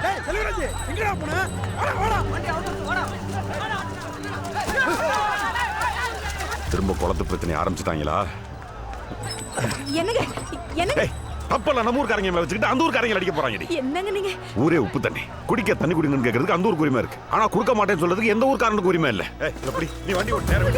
டேய் செல்வராஜ் எங்கடா போன? வாடா வண்டி வாடா. திரும்ப குளத்து பிரச்சனை ஆரம்பிச்சிட்டாங்களா? என்னங்க என்னங்க தப்பெல்லாம் நம்ம ஊர்க்காரங்க மேல வச்சுக்கிட்டு அந்த ஊர்க்காரங்க அடிக்க போறாங்க. என்னங்க நீங்க ஊரே உப்பு தண்ணி குடிக்க தண்ணி குடிங்கன்னு கேக்குறதுக்கு அந்த ஊருக்கு உரிமை இருக்கு. ஆனா கொடுக்க மாட்டேன்னு சொல்றதுக்கு எந்த ஊர்க்காரனுக்கு உரிமை இல்ல. எப்படி நீ வண்டி ஓட்டு நேரம்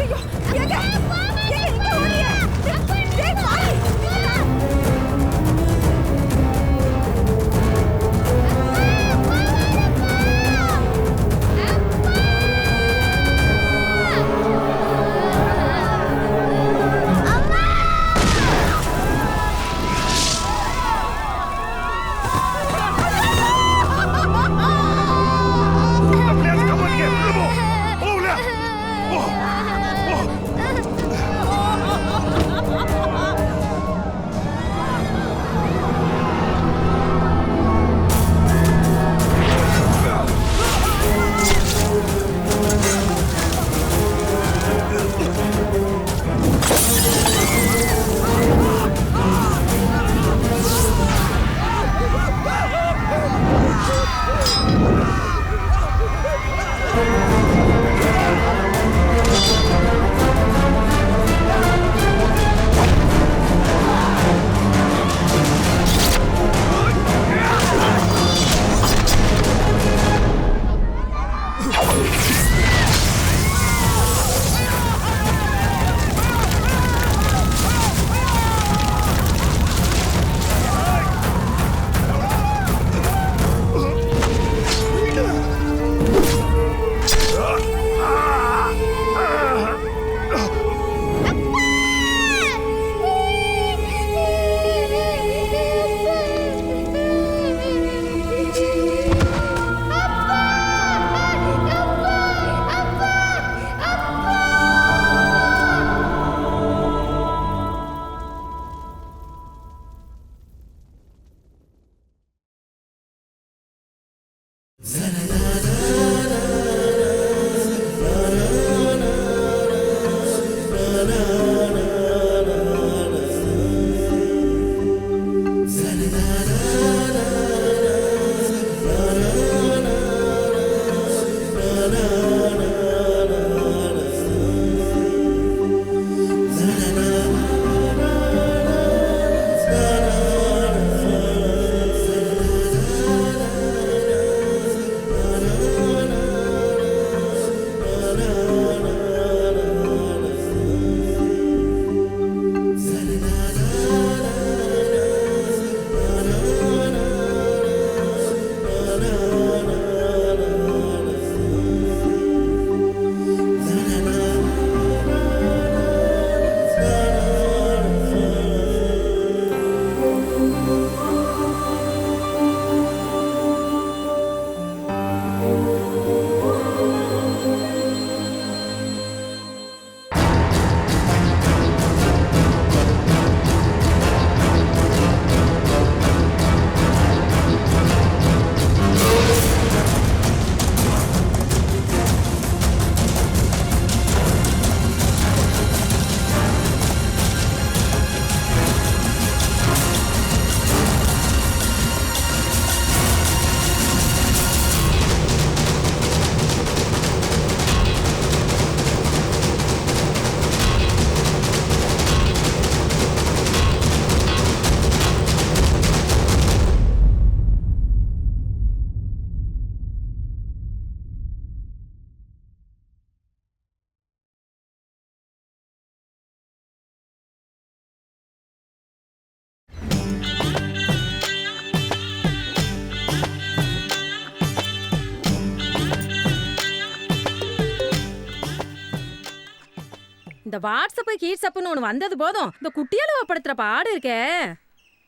இந்த வாட்ஸ்அப் கீட்ஸ்அப்னு ஒன்று வந்தது போதும் இந்த குட்டியால படுத்துற பாடு இருக்கே.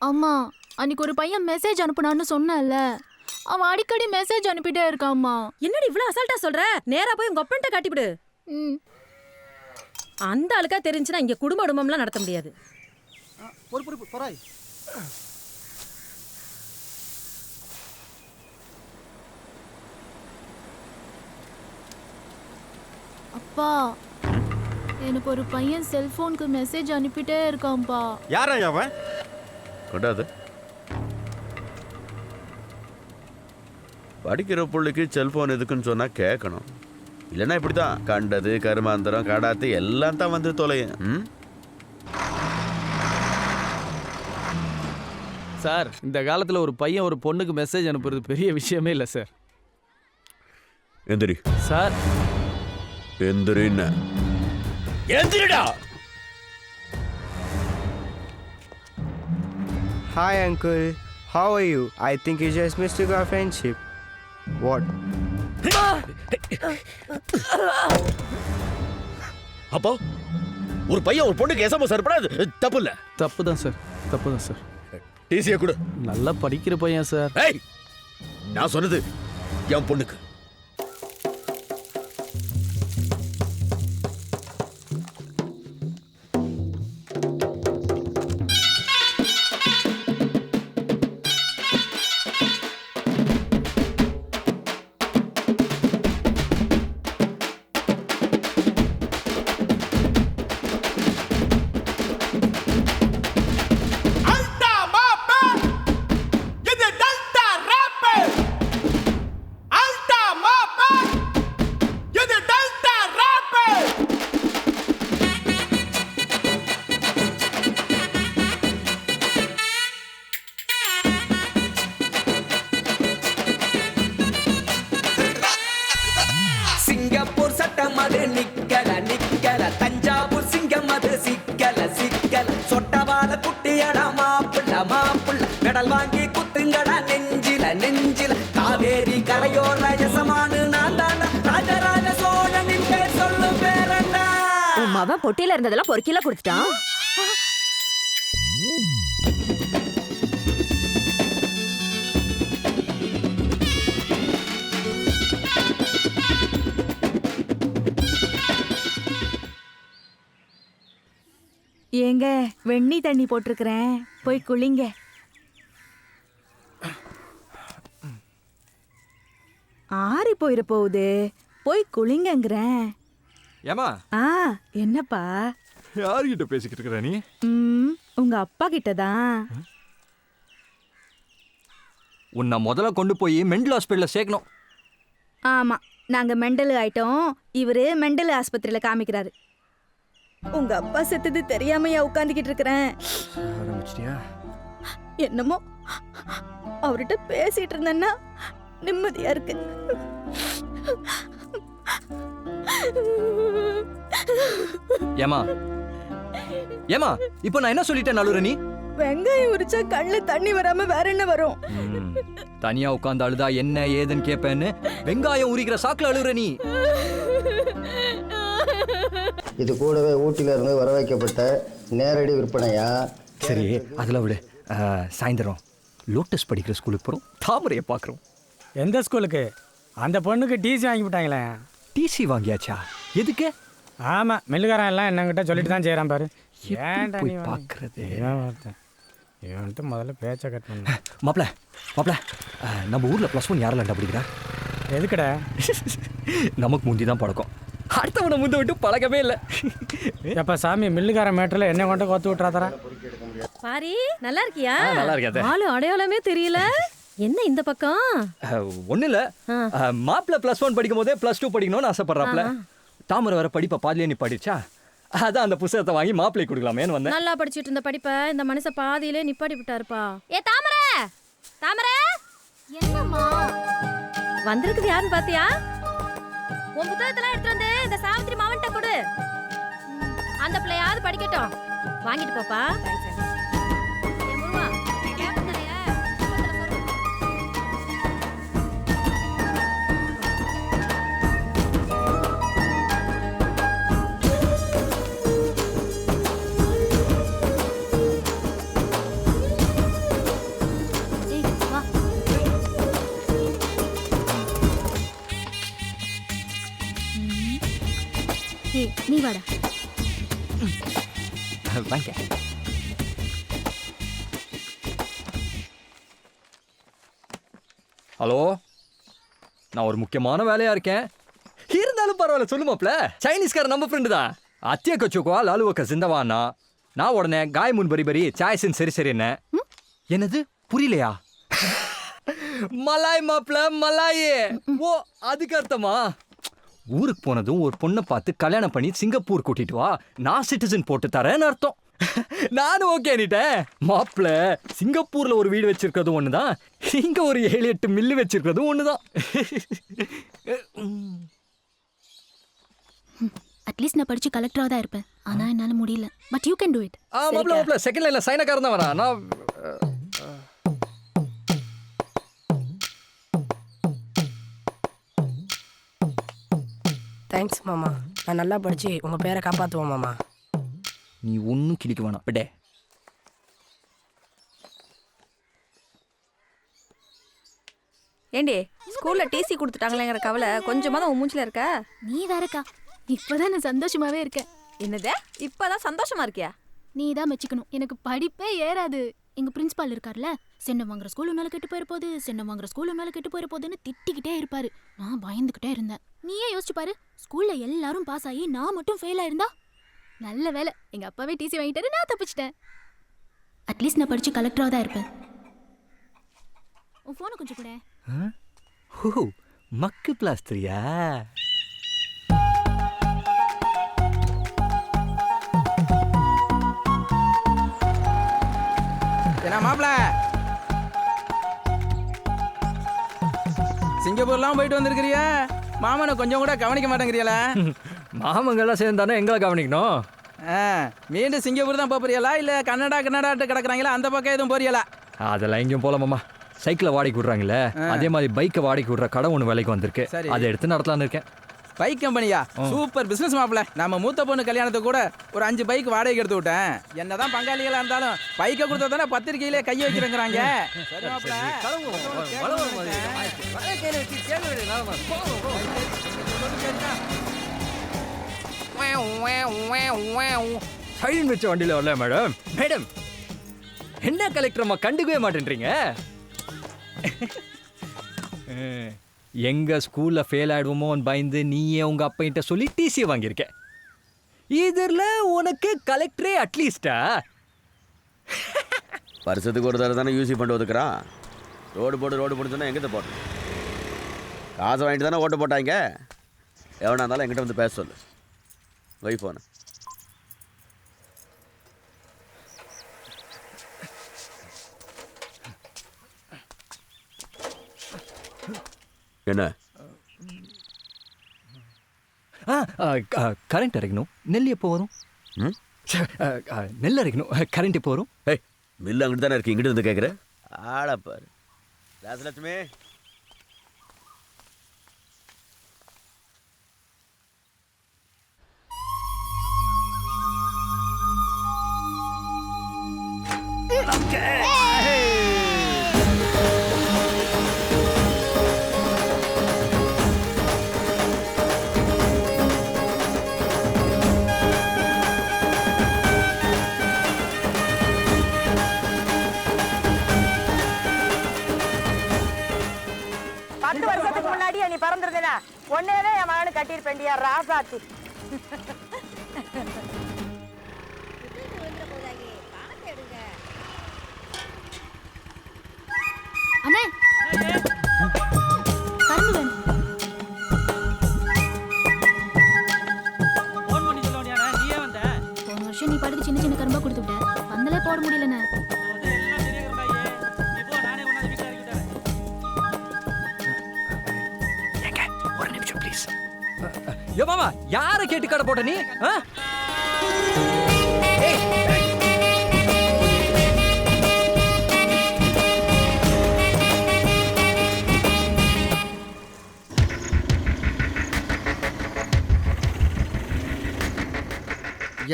அம்மா அன்னைக்கு ஒரு பையன் மெசேஜ் அனுப்புனான்னு சொன்னல, அவன் அடிக்கடி மெசேஜ் அனுப்பிட்டே இருக்காம்மா. என்னடி இவ்வளவு அசால்ட்டா சொல்ற? நேரா போய் உங்க ஒப்பன்ட்ட காட்டிவிடு. அந்த ஆளுக்கா தெரிஞ்சுனா இங்க குடும்பம்லாம் நடத்த முடியாது. அப்பா எனக்கு ஒரு பையன் செல்போனுக்கு மெசேஜ் அனுப்பிட்டே இருக்கான்பா. யாரா அவன்? கொண்டாது படிக்கிற பிள்ளைக்கு செல்ஃபோன் எதுக்குன்னு சொன்னால் கேட்கணும். இல்லைன்னா இப்படி தான் கண்டது கருமாந்திரம் கடாத்து எல்லாம் தான் வந்து தொலையும். சார், இந்த காலத்தில் ஒரு பையன் ஒரு பொண்ணுக்கு மெசேஜ் அனுப்புறது பெரிய விஷயமே இல்லை சார். எந்திரி sir, எந்திரின்னு எந்திரிடா. Hi uncle, how are you? I think you just mistook our friendship. What? அப்போ ஒரு பையன் ஒரு பொண்ணுக்கு எஸ்எம்எஸ் அனுப்புறது தப்பு இல்லை. தப்பு தான் சார், தப்பு தான் சார். டிசியை கொடு. நல்லா படிக்கிற பையன் சார். ஏய், நான் சொன்னது என் பொண்ணுக்கு. சிங்கப்பூர் சட்டம் அது நிக்கல நிக்கல, தஞ்சாவூர் சிங்கம் அது சிக்கல சிக்கல, சொட்டவால குட்டியடா மாப்பிள்ள மாப்பிள்ள, மெடல் வாங்கி குத்துங்கடா நெஞ்சில நெஞ்சில, காவேரி கரையோர யசமானு நான் தாண்டா, ராஜராஜ சோழனின் பேர் சொல்லு பேரண்டா. உன் மவன் பொட்டியில இருந்ததெல்லாம் பொறுக்கில கொடுத்துட்டான். ஏங்க வெண்ணி தண்ணி போட்டிருக்கிறேன், போய் குளிங்க. ஆறி போயிட போகுது, போய் குளிங்கங்கிறேன். ஏமா? என்னப்பா? யார்கிட்ட பேசிக்கிட்டு இருக்கிற நீ? உங்க அப்பா கிட்ட தான். உன்னை முதல்ல கொண்டு போய் மெண்டல் ஹாஸ்பிட்டல்ல சேர்க்கணும். ஆமா, நாங்க மெண்டல் ஆயிட்டோம், இவரு மெண்டல் ஆஸ்பத்திரியில காமிக்கிறாரு. உங்க அப்பா செத்தது தெரியாமையா உட்காந்துக்கிட்டு இருக்கிறேன். என்னமோ அவர்கிட்ட பேசிட்டு இருந்தேன்னா நிம்மதியா இருக்கு. ஏமா ஏமா இப்போ நான் என்ன சொல்லிட்டேன் நலுற நீ? வெங்காயம் உரிச்சா கண்ணுல தண்ணி வராம வேற என்ன வரும்? தனியா உட்கார்ந்து அழுதா என்ன ஏதுன்னு கேட்பேன்னு வெங்காயம் உரிக்கிற சாக்குல அழுகுற நீ. இது கூடவே ஊட்டில இருந்து வர வைக்கப்பட்ட நேரடி விற்பனையா? சரி, அதில் விடு. சாயந்தரம் லோட்டஸ் படிக்கிற ஸ்கூலுக்கு போகிறோம், தாமரையை பார்க்குறோம். எந்த ஸ்கூலுக்கு? அந்த பொண்ணுக்கு டிசி வாங்கி விட்டாங்களே. டிசி வாங்கியாச்சா? எதுக்கு? ஆமாம், மில்லுக்காரன் எல்லாம் என்னங்கிட்ட சொல்லிட்டு தான் செய்கிறான் பாரு. ஏன்டா போய் பார்க்குறது? இவன்ட்டு முதல்ல பேச்சை கட் பண்ண. மாப்பிள்ள மாப்பிள்ள, நம்ம ஊரில் +1 யாரெல்லாம் படிக்கிறா? எதுக்கடா? நமக்கு முந்தி தான் பழக்கம், அடுத்தவனை முந்த விட்டு பழக்கமே இல்லை. எப்ப சாமி, மில்லுக்கார மேட்டரில் என்ன கொண்டு கொத்து விட்டுறாதரா? பாரி, நல்லா இருக்கியா? நல்லா இருக்காது. ஆளு அடையாளமே தெரியல. என்ன இந்த பக்கம்? ஒன்றும் இல்லை, மாப்பிள்ள +1 படிக்கும் போதே +2 படிக்கணும்னு ஆசைப்படுறாப்புல. தாமரை வர படிப்பை பாதிலே நீ படிச்சா, அதான் அந்த புத்தகத்தை வாங்கி மாப்பிள்ளை கொடுக்கலாமேன்னு வந்தேன். நல்லா படிச்சுட்டு இருந்த படிப்பை இந்த மனுஷன் பாதியிலே நிப்பாட்டி விட்டாருப்பா. ஏ தாமரை, தாமரை, என்னம்மா வந்திருக்குது யாருன்னு பாத்தியா? உன் புத்தகத்தெல்லாம் எடுத்து வந்து இந்த சாவித்திரி மாவன்ட்ட கொடு. அந்த பிள்ளையாவது படிக்கட்டும். வாங்கிட்டு போப்பா. நீ வாடா. வாங்க. ஹலோ, நான் ஒரு முக்கியமான வேலையா இருக்கேன். இருந்தாலும் பரவாயில்ல, சொல்லுமாப்ல. சைனீஸ்கார நம்ம ஃப்ரெண்டு தான். அத்திய கச்சுக்கோ லாலுவக்க சிந்தவானா. நான் உடனே காய் முன் பரி பரி சாய்ஸின் சரி சரி என்ன. என்னது புரியலையா? மலாய் மாப்பிள மலாயே. ஓ அதுக்கு அர்த்தமா? ஊருக்கு போனதும் ஒரு பொண்ணை பார்த்து கல்யாணம் பண்ணி சிங்கப்பூர் கூட்டிட்டு வா, நான் சிட்டிசன் போட்டு தரேன்னு அர்த்தம். நானும் ஓகே அனிட்டேன். மாப்பிள சிங்கப்பூர்ல ஒரு வீடு வச்சிருக்கிறதும் ஒண்ணுதான், இங்க ஒரு 7-8 மில்லு வச்சிருக்கிறதும் ஒண்ணுதான். அட்லீஸ்ட் நான் படிச்சு கலெக்டரா தான் இருப்பேன். ஆனா என்னால முடியல. But you can to it. மாப்பிள செகண்ட் லைன்ல சைனக்காரன் தான் வரா. நான் தேங்க்ஸ் மாமா. நான் நல்லா படிச்சு உங்க பேரை காப்பாத்துவோம் மாமா. நீ ஒன்னும் கிளிக்க வேணாம் விடே. ஏண்டி ஸ்கூல்ல டிசி கொடுத்துட்டாங்களேங்கிற கவலை கொஞ்சமா தான் மூஞ்சில இருக்கா? நீ வேறக்கா, இப்பதான் நான் சந்தோஷமாவே இருக்கேன். என்னது இப்பதான் சந்தோஷமா இருக்கியா? நீ தான் மெச்சிக்கணும். எனக்கு படிப்பே ஏறாது. எங்க பிரின்சிபால் இருக்கார்ல, சென்னை வாங்குற ஸ்கூல் உன்னால கெட்டு போயிட போகுது, சென்னை வாங்குற ஸ்கூல் உன்னால கெட்டு போயிட போகுதுன்னு திட்டிக்கிட்டே இருப்பாரு. நான் பயந்துகிட்டே இருந்தேன். நீயே யோசிச்சு பாரு, ஸ்கூல்ல எல்லாரும் பாஸ் ஆகி நான் மட்டும் ஃபெயில் ஆயிருந்தா? நல்ல வேலை எங்க அப்பாவே டிசி வாங்கிட்டாரு, நான் தப்பிச்சிட்டேன். அட்லீஸ்ட் நான் படிச்சு கலெக்டரா தான் இருப்பேன். உன் போனை கொஞ்சம் கூட. ஓ மக்கு பிளாஸ்டரியா? என்ன மாப்பிள, சிங்கப்பூர்லாம் போயிட்டு வந்திருக்கிறியா? மாமனை கொஞ்சம் கூட கவனிக்க மாட்டேங்கிறியல. மாமங்கெல்லாம் சேர்ந்தானே எங்களை கவனிக்கணும். மீண்டும் சிங்கப்பூர் தான் போறியலா இல்ல கன்னடாட்டு கிடக்குறாங்களா அந்த பக்கம் எதுவும் போறியலா? அதெல்லாம் எங்கேயும் போல மாமா. சைக்கிளை வாடகைக்கு விடுறாங்களே, அதே மாதிரி பைக்கை வாடகைக்கு விடுற கடை ஒன்று விலைக்கு வந்திருக்கு. அதை எடுத்து நடத்தலான்னு இருக்கேன். பைக் கம்பெனியா? சூப்பர் பிசினஸ் மாப்பிள. நம்ம மூத்த பொண்ணு கல்யாணத்துக்கு கூட ஒரு 5 பைக் வாடகைக்கு எடுத்து விட்டேன். என்னதான் பங்காளிகளா இருந்தாலும் பைக்கை கொடுத்தா தானே பத்திரிகையிலே கை வைக்கிறேங்கிறாங்க. சைலண்ட் வச்ச வண்டியில் வரல மேடம். மேடம் என்ன கலெக்டர் அம்மா கண்டுக்கவே மாட்டேன்றீங்க? எங்க ஸ்கூல்ல ஃபெயில் ஆயிடுவோமோன்னு பயந்து நீயே உங்க அப்பா கிட்ட சொல்லி டிசி வாங்கியிருக்க. இதுல உனக்கு கலெக்டரே அட்லீஸ்டா? வருஷத்துக்கு ஒரு தடவை தானே யூசி பண்ணி ஒதுக்குறான். ரோடு போட்டு சொன்னா எங்கே போடுறது? காசை வாங்கிட்டு தானே ஓட்டு போட்டாங்க. எவனா இருந்தாலும் என்கிட்ட வந்து பேச சொல்லு. வை போன என்ன கரண்ட் இறக்கணும். நெல் எப்போ வரும்? நெல் இறக்கணும். கரண்ட் எப்போ வரும்? மில்லு அங்கிட்டு தானே இருக்கு, இங்கிட்டு வந்து கேட்குற ஆளப்பாரு. ராசலட்சுமி நீ பறந்துருந்தேனா ஒன்னேதான் என் மகனு கட்டியிருப்பேண்டியா ராசாத்தி. அண்ணே கரும்பு வேணும். போன வருஷம் நீ பாட்டுக்கு சின்ன சின்ன கரும்பா கொடுத்து விட்ட, பந்தலே போட முடியலண்ணே. யோ மாமா, யாரை கேட்டு கடை போட்ட நீ?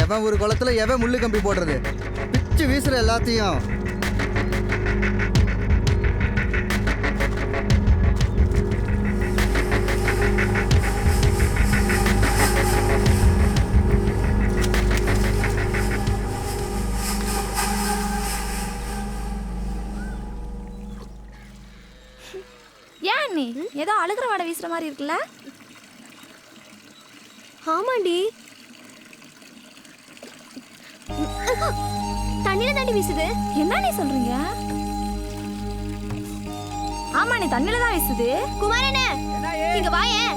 எவன் ஒரு குளத்துல எவன் முள்ளு கம்பி போடுறது? பிச்சு வீசுற எல்லாத்தையும். ஏன் நீ ஏதோ அழுகிற வாடை வீசுற மாதிரி இருக்குல்ல? ஆமாண்டி, தண்ணியில தாண்டி வீசுது. என்ன நீ சொல்றீங்க? ஆமா நீ தண்ணில தான் வீசுது. குமாரண்ணே இங்க வாயேன்.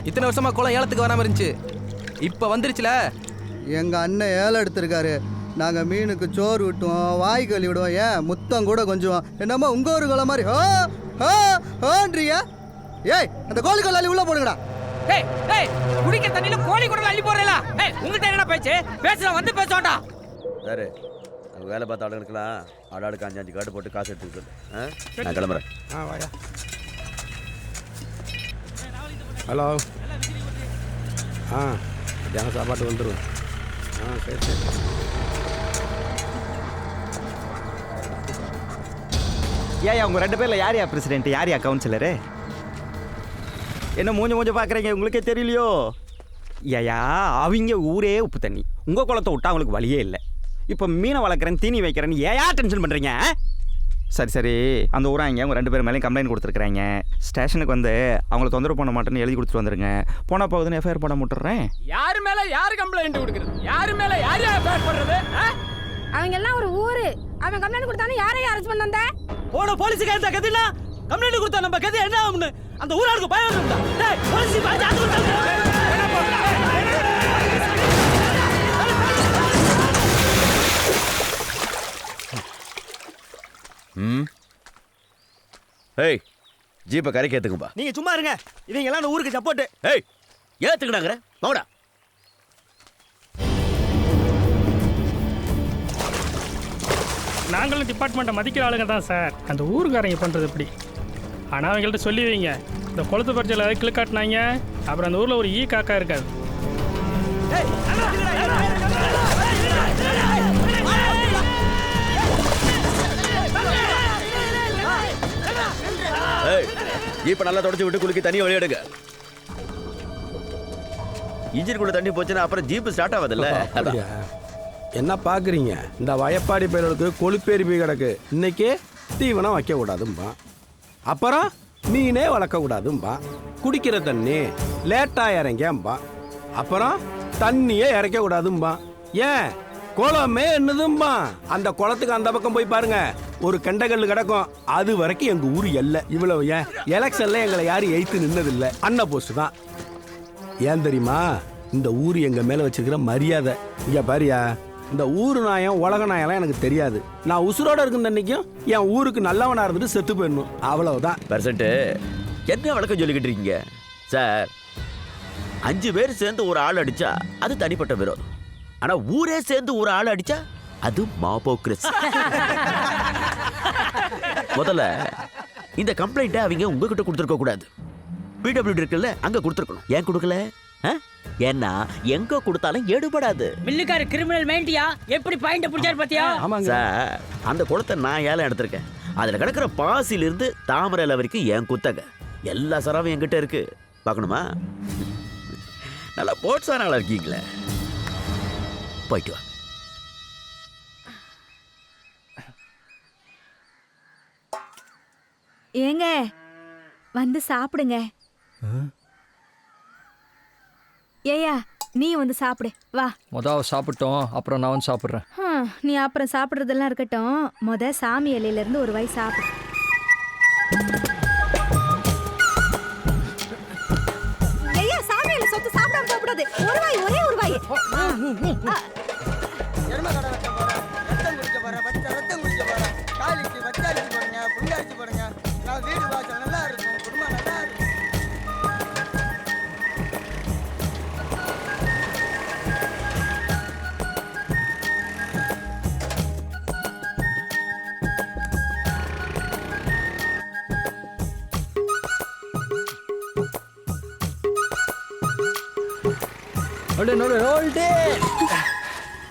இத்தனை வருஷமா குளம் ஏலத்துக்கு வராம இருந்துச்சு, இப்ப வந்துருச்சுல. எங்க அண்ணன் ஏலம் எடுத்திருக்காரு. நாங்க மீனுக்கு சோறு விட்டுவோம், வாய் கழுவி விடுவோம், ஏன் முத்தம் கூட கொஞ்சம். என்னம்மா உங்க ஒரு குளம் மாதிரி ஹோன்றியா? ஏய் அந்த கோழி கொள்ளாளி உள்ள போடுங்கடா. குடிக்க தண்ணியில கோழி கூட அள்ளி போறீங்களா? உங்ககிட்ட என்ன பேச்சு? பேசுற வந்து பேசோண்டா. சார் அங்கே வேலை பார்த்த ஆளுங்களுக்குலாம் ஆளாளுக்கு 5 கார்டு போட்டு காசு எடுத்துக்க சொல்லு. நான் கிளம்புறேன். வாயா. ஹலோ. மத்தியானம் சாப்பாட்டு வந்துடும். சரி சரி. ஏயா உங்கள் 2 பேரில் யார் பிரசிடென்ட், யார் கவுன்சிலரு? என்ன மூஞ்ச பார்க்குறீங்க, உங்களுக்கே தெரியலையோ? ஏயா அவங்க ஊரே உப்பு தண்ணி, உங்கள் குளத்தை விட்டா அவங்களுக்கு வழியே இல்லை. இப்போ மீனை வளர்க்குறேன், தீனி வைக்கிறேன்னு ஏயா டென்ஷன் பண்ணுறீங்க? சரி சரி, அந்த ஊராங்க உங்கள் 2 பேர் மேலேயும் கம்ப்ளைண்ட் கொடுத்துருக்குறாங்க. ஸ்டேஷனுக்கு வந்து அவங்கள தொந்தரவு பண்ண மாட்டேன்னு எழுதி கொடுத்துட்டு வந்துருங்க. போனால் போகுதுன்னு எஃப்ஐஆர் போட முட்டுறேன். யாரு மேல யாரு கம்ப்ளைண்ட் கொடுக்குறது? யாரு மேல யார் எஃப்ஐஆர் பண்றது? அவங்க எல்லாம் ஒரு ஊரு. அவன் கம்ப்ளைண்ட் கொடுத்தானே யாரையும் அரெஸ்ட் பண்ண வந்த? போன போலீஸ்க்கு அந்த கதில கம்ப்ளைண்ட் கொடுத்தா நம்ம கதி என்ன ஆகும்னு அந்த ஊராருக்கு பயம் வரும்டா. டேய் போலீஸ் பாத்து அது கொடுத்தாங்க. ஏய் ஜீப்பை கரைக்கு ஏற்றுக்குப்பா. நீங்கள் சும்மா இருங்க, இவங்க எல்லாம் அந்த ஊருக்கு சப்போர்ட்டு. ஏய் ஏற்றுக்கிட்டாங்கிற போடா. நாங்களும் டிபார்ட்மெண்ட்டை மதிக்கிற ஆளுங்க தான் சார். அந்த ஊருக்காரங்க பண்ணுறது எப்படி? ஆனால் அவங்கள்ட்ட சொல்லி வைங்க, இந்த குளத்து பறிச்சல் அதை கிளிக்காட்டினாங்க, அப்புறம் அந்த ஊரில் ஒரு ஈ காக்கா இருக்காது. ஏய் ஜீப்பை நல்லா தொடச்சி விட்டு குலுக்கி தண்ணி வழி எடுங்க. இன்ஜினுக்குள்ள தண்ணி போச்சுன்னா அப்புறம் ஜீப்பு ஸ்டார்ட் ஆகாதுல்ல. என்ன பார்க்குறீங்க? இந்த வயப்பாடி பயிர்களுக்கு கொழுப்பேறி போய் கிடக்கு. இன்னைக்கு தீவனம் வைக்கக்கூடாதும்பா, அப்புறம் மீனே வளர்க்கக்கூடாதும்பா, குடிக்கிற தண்ணி லேட்டாக இறங்கம்பா, அப்புறம் தண்ணியே இறக்கக்கூடாதும்பா. ஏன் குளமே என்னதும்பா? அந்த குளத்துக்கு அந்த பக்கம் போய் பாருங்க, ஒரு கெண்டகல் கிடக்கும். அது வரைக்கும் எங்க ஊர் எல்லை இவ்வளவு. ஏன் எலெக்ஷன்ல எங்களை யாரும் எய்த்து நின்னதில்லை, அண்ணா போஸ்ட் தான். ஏன் தெரியுமா? இந்த ஊர் எங்க மேல வச்சிருக்கிற மரியாதை. இங்க பாரியா, இந்த ஊர் நாயம் உலக நாயெல்லாம் எனக்கு தெரியாது. நான் உசுரோட இருக்கும் அன்னைக்கும் என் ஊருக்கு நல்லவனா இருந்துட்டு செத்து போயிடணும், அவ்வளவுதான். பெர்சன்ட் என்ன வழக்கம் சொல்லிக்கிட்டு இருக்கீங்க சார்? 5 பேர் சேர்ந்து ஒரு ஆள் அடிச்சா அது தனிப்பட்ட விரோதம். ஆனா ஊரே சேர்ந்து ஒரு ஆள் அடிச்சா அது மாபோக்ரஸ். முதல்ல இந்த கம்ப்ளைண்ட்டை அவங்க உங்ககிட்ட கொடுத்துருக்க கூடாது, பிடபிள்யூடி இருக்குல்ல அங்க கொடுத்துருக்கணும். ஏன் கொடுக்கல? ஏன்னா எங்க கொடுத்தாலும் எடுபடாது. மில்லுக்கார கிரிமினல் மைண்டியா எப்படி பாயிண்ட் பிடிச்சாரு பாத்தியா? சார் அந்த குளத்தை நான் ஏலம் எடுத்திருக்கேன். அதுல கிடக்கிற பாசிலிருந்து தாமரை வரைக்கும் என் குத்தகை. எல்லா சராவும் என்கிட்ட இருக்கு. பார்க்கணுமா? நல்லா போட்ஸான ஆளா இருக்கீங்களே, போயிட்டு வா. ஏங்க வந்து சாப்பிடுங்க. ஏயா நீ வந்து சாப்பிடு வா. மொதல் சாப்பிட்டோம், அப்புறம் நான் வந்து சாப்பிட்றேன். நீ அப்புறம் சாப்பிட்றதெல்லாம் இருக்கட்டும், சாமி இலையில இருந்து ஒரு வாய் சாப்பிடு. ஐயா சாமி இலை சொத்து சாப்பிடாம போகக்கூடாது. ஒரு வாய், ஒரே ஒரு வாய். ரத்தம் குடிக்க போற காலிக்கு வச்சாரிச்சு போடுங்க, புண்ணாரிச்சு போடுங்க. நான் வீடு வாசல் நல்லா இருக்கும், குடும்பம் நல்லா இருக்கும்.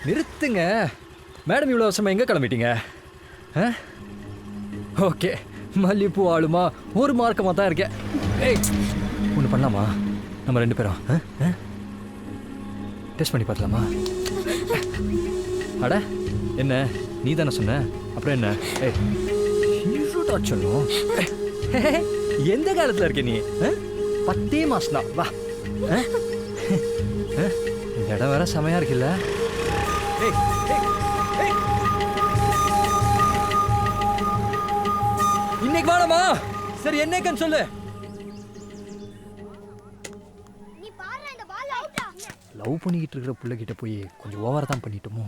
நிறுத்துங்க மேடம், இவ்வளோ வருஷமா எங்கே கிளம்பிட்டீங்க? ஓகே, மல்லிப்பூ ஆளுமா ஒரு மார்க்கமாக தான் இருக்கேன். ஏய் ஒன்று பண்ணலாமா நம்ம 2 பேரும் டெஸ்ட் பண்ணி பார்க்கலாமா? அட என்ன நீ தானே சொன்ன, அப்புறம் என்ன? ஏய் ஹீரோடா சொல்லும். எந்த காலத்தில் இருக்க நீ? 10 மாசம் தான். வா. இந்த இடம் வேற செமையா இருக்குல்ல? இன்னைக்கு வாடமா. சரி என்னைக்குன்னு சொல்லு. லவ் பண்ணிக்கிட்டு இருக்கிற பிள்ளைகிட்ட போய் கொஞ்சம் ஓவரா தான் பண்ணிட்டோமோ?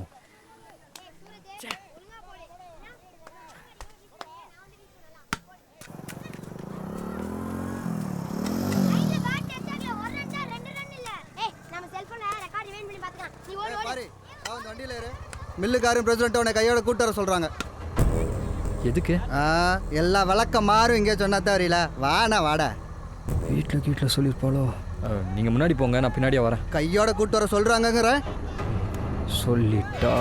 மில்லுக்காரன் பிரசிடென்ட் உன்னை கையோட கூட்டு வர சொல்றாங்க. எதுக்கு? எல்லா விளக்கம் மாறும் இங்கே சொன்னா தெரியல. வாடா வாடா. வீட்டில் சொல்லியிருப்பாளோ? நீங்கள் முன்னாடி போங்க, நான் பின்னாடியே வரேன். கையோட கூட்டு வர சொல்றாங்கங்கிற சொல்லிட்டா.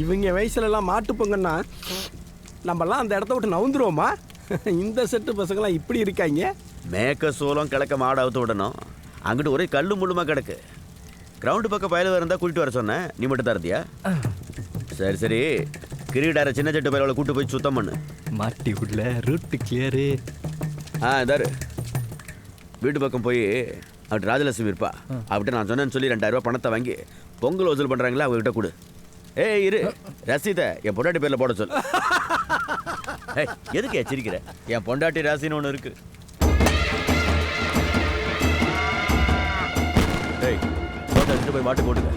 இவங்க வயசுலலாம் மாட்டு பொங்கன்னா நம்மலாம் அந்த இடத்த விட்டு நவுந்துருவோமா? இந்த செட்டு பசங்களாம் இப்படி இருக்காங்க. மேக்க சோளம் கிழக்க மாடு அவுத்து விடணும். அங்கிட்டு ஒரே கல்லு முள்ளுமா கிடக்கு. கிரவுண்டு பக்கம் பயலுவ இருந்தால் கூட்டிட்டு வர சொன்னேன், நீ மட்டும் தான் இருந்தியா? சரி சரி, கிரீடார சின்ன செட்டு பயலோட கூட்டு போய் சுத்தம் பண்ணு. மாட்டி விடல, ரூட்டு கிளியரு. இதாரு வீட்டு பக்கம் போய் அப்படி ராஜலட்சுமி இருப்பா, அவர்கிட்ட நான் சொன்னேன்னு சொல்லி 2000 ரூபா பணத்தை வாங்கி பொங்கல் வசூல் பண்ணுறாங்களா அவங்ககிட்ட கொடு. ஏய் இரு, ரசீதை என் பொண்டாட்டி பேரில் போட சொல்லு. எதுக்கு சிரிக்கிற? என் பொண்டாட்டி ராசின்னு ஒன்று இருக்கு. ஏய் எடுத்துட்டு போய் மாட்டு போட்டுக்க.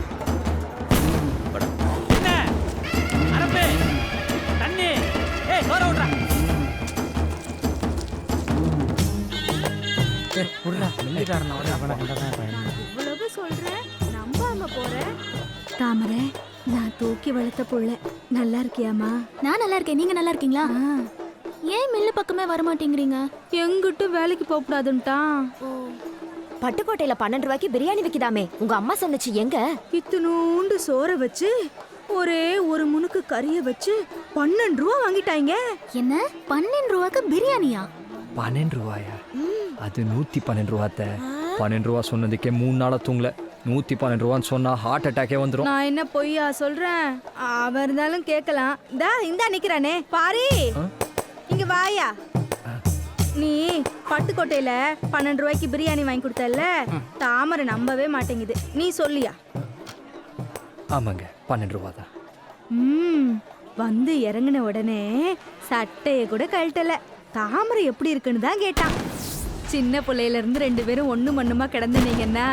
இவ்வளவு சொல்றேன், நம்பாம போறேன். தாமரை, நான் தூக்கி வளர்த்த புள்ள. நல்லா இருக்கியாமா? நான் நல்லா இருக்கேன், நீங்க நல்லா இருக்கீங்களா? ஏன் மில்லு பக்கமே வர மாட்டேங்கிறீங்க? எங்கிட்டும் வேலைக்கு போக கூடாதுன்ட்டான். பட்டுக்கோட்டையில 12 ரூபாய்க்கு பிரியாணி விக்குதாமே, உங்க அம்மா சொன்னச்சு. எங்க? இத்தினூண்டு சோற வச்சு ஒரே ஒரு முனுக்கு கறிய வச்சு 12 ரூபா வாங்கிட்டாங்க. என்ன 12 ரூபாய்க்கு பிரியாணியா? 12 ரூபாயா? அது 112 ரூபாத்த. 12 ரூபா சொன்னதுக்கே 3 நாளா தூங்கல. 112 ரூபான்னு சொன்னா ஹார்ட் அட்டாக்கே வந்துடும். நான் என்ன பொய்யா சொல்றேன்? அவன் இருந்தாலும் கேட்கலாம். இந்தா நிக்கிறானே பாரி, இங்க வாயா. நீ பட்டுக்கோட்டையில 12 ரூபாய்க்கு பிரியாணி வாங்கி கொடுத்தல, தாமரை நம்பவே மாட்டேங்குது. நீ சொல்லியா? ஆமாங்க, 12 ரூபா தான். வந்து இறங்கின உடனே சட்டைய கூட கழட்டல. தாமரை எப்படி இருக்குன்னு தான் கேட்டான். சின்ன பிள்ளையில இருந்து 2 பேரும் ஒண்ணு மண்ணுமா கிடந்துனீங்கன்னா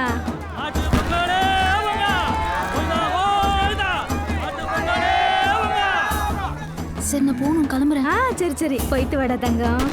சரி நான் போகணும், கிளம்புறேன். சரி சரி, போயிட்டு வாடா தங்கம்.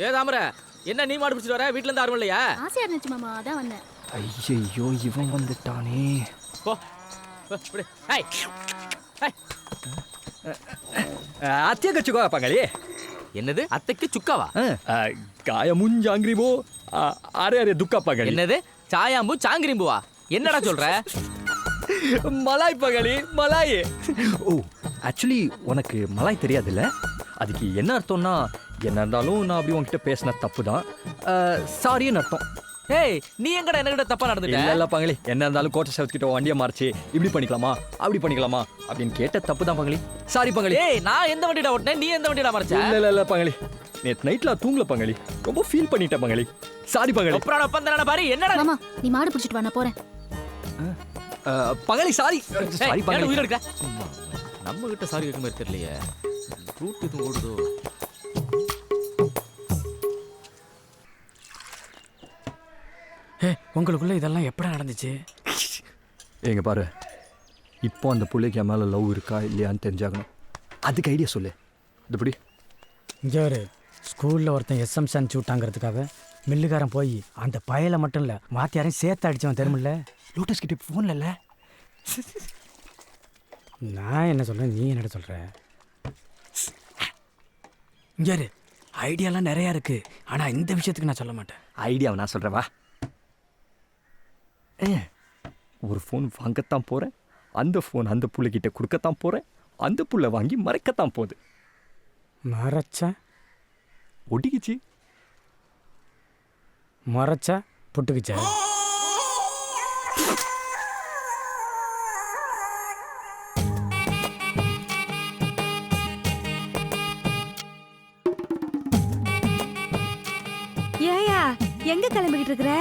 ஏ தாமரை, என்ன நீ மாடு பிடிச்சிட்டு வர? வீட்டுல இருந்து யாரும் இல்லையா? ஆசையா இருந்துச்சு மாமா, அதான் வந்தேன். ஐயோ இவன் வந்துட்டானே. போ. அத்தைக்கு சுக்கா பங்களி. என்னது அத்தைக்கு சுக்காவா? காயமும் ஜாங்கிரிமோ அரே அரே துக்கா பங்களி. என்னது சாயாம்பு சாங்கிரிம்புவா? என்னடா சொல்ற? மலாய் பங்களி, மலாய். ஓ ஆக்சுவலி உனக்கு மலாய் தெரியாதுல்ல? அதுக்கு என்ன அர்த்தம்னா, என்ன இருந்தாலும் நான் அப்படி உன்கிட்ட பேசின தப்பு தான், சாரின்னு அர்த்தம். ஏய் நீ எங்கடா என்கிட்ட தப்பா நடந்துட்ட? இல்ல பங்களி, என்ன இருந்தாலும் கோட்டை சவுத்கிட்ட வண்டியை மாறிச்சு இப்படி பண்ணிக்கலாமா அப்படி பண்ணிக்கலாமா அப்படின்னு கேட்ட தப்பு தான் பங்களி. சாரி பங்களி. ஏய் நான் எந்த வண்டிடா ஓட்டுனேன், நீ எந்த வண்டிடா மறைச்ச? இல்ல பங்களி, நேத்து நைட்ல தூங்கல பங்களி, ரொம்ப ஃபீல் பண்ணிட்டேன் பங்களி. சாரி பங்களி. அப்புறம் பந்தறன பாரு. என்னடா மாமா நீ மாடு பிடிச்சிட்டு வா, நான் போறேன். பங்களி சாரி. சாரி பங்களி. உயிர் எடுக்க. நம்ம கிட்ட சாரி கேட்க மாதிரி தெரியலையே. ரூட் எதுவும் ஓடுதோ? உங்களுக்குள்ள இதெல்லாம் எப்படி நடந்துச்சு? எங்க பாரு, இப்போ அந்த பிள்ளைக்கு என் மேலே லவ் இருக்கா இல்லையான்னு தெரிஞ்சாகணும். அதுக்கு ஐடியா சொல்லு. இதுபடி இங்கே ஒரு ஸ்கூலில் ஒருத்தன் எஸ்எம்ஸ் அனுப்பிச்சி விட்டாங்கிறதுக்காக மில்லுக்காரன் போய் அந்த பயலை மட்டும் இல்லை மாத்தியாரையும் சேர்த்து அடித்தவன் தெரியுமில்ல. லோட்டஸ் கிட்ட ஃபோனில் இல்லை. நான் என்ன சொல்கிறேன், நீ என்ன சொல்கிற? இங்கே ஐடியாலாம் நிறையா இருக்குது, ஆனால் இந்த விஷயத்துக்கு நான் சொல்ல மாட்டேன். ஐடியாவை நான் சொல்கிறேன், வா. ஒரு ஃபோன் வாங்கத்தான் போகிறேன், அந்த ஃபோன் அந்த புள்ளைக்கிட்ட கொடுக்கத்தான் போகிறேன், அந்த புள்ள வாங்கி மறைக்கத்தான் போகுது. மறைச்சா ஒட்டிக்கிச்சு, மறைச்சா புட்டுக்குச்சா? ஏயா எங்க கிளம்பிக்கிட்டு இருக்கிற?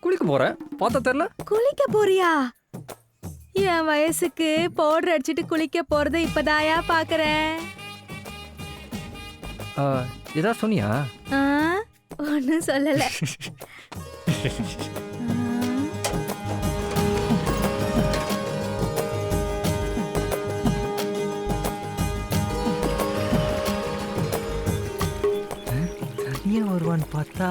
குளிக்க போகிறேன், பார்த்தா தெரில. குளிக்க போறியா? என் வயசுக்கு பவுடர் அடிச்சிட்டு குளிக்க போறதை இப்பதாயா பாக்குறேன். ஏதாவது சொன்னியா? ஒன்னும் சொல்லல. தனியாக வருவான்னு பார்த்தா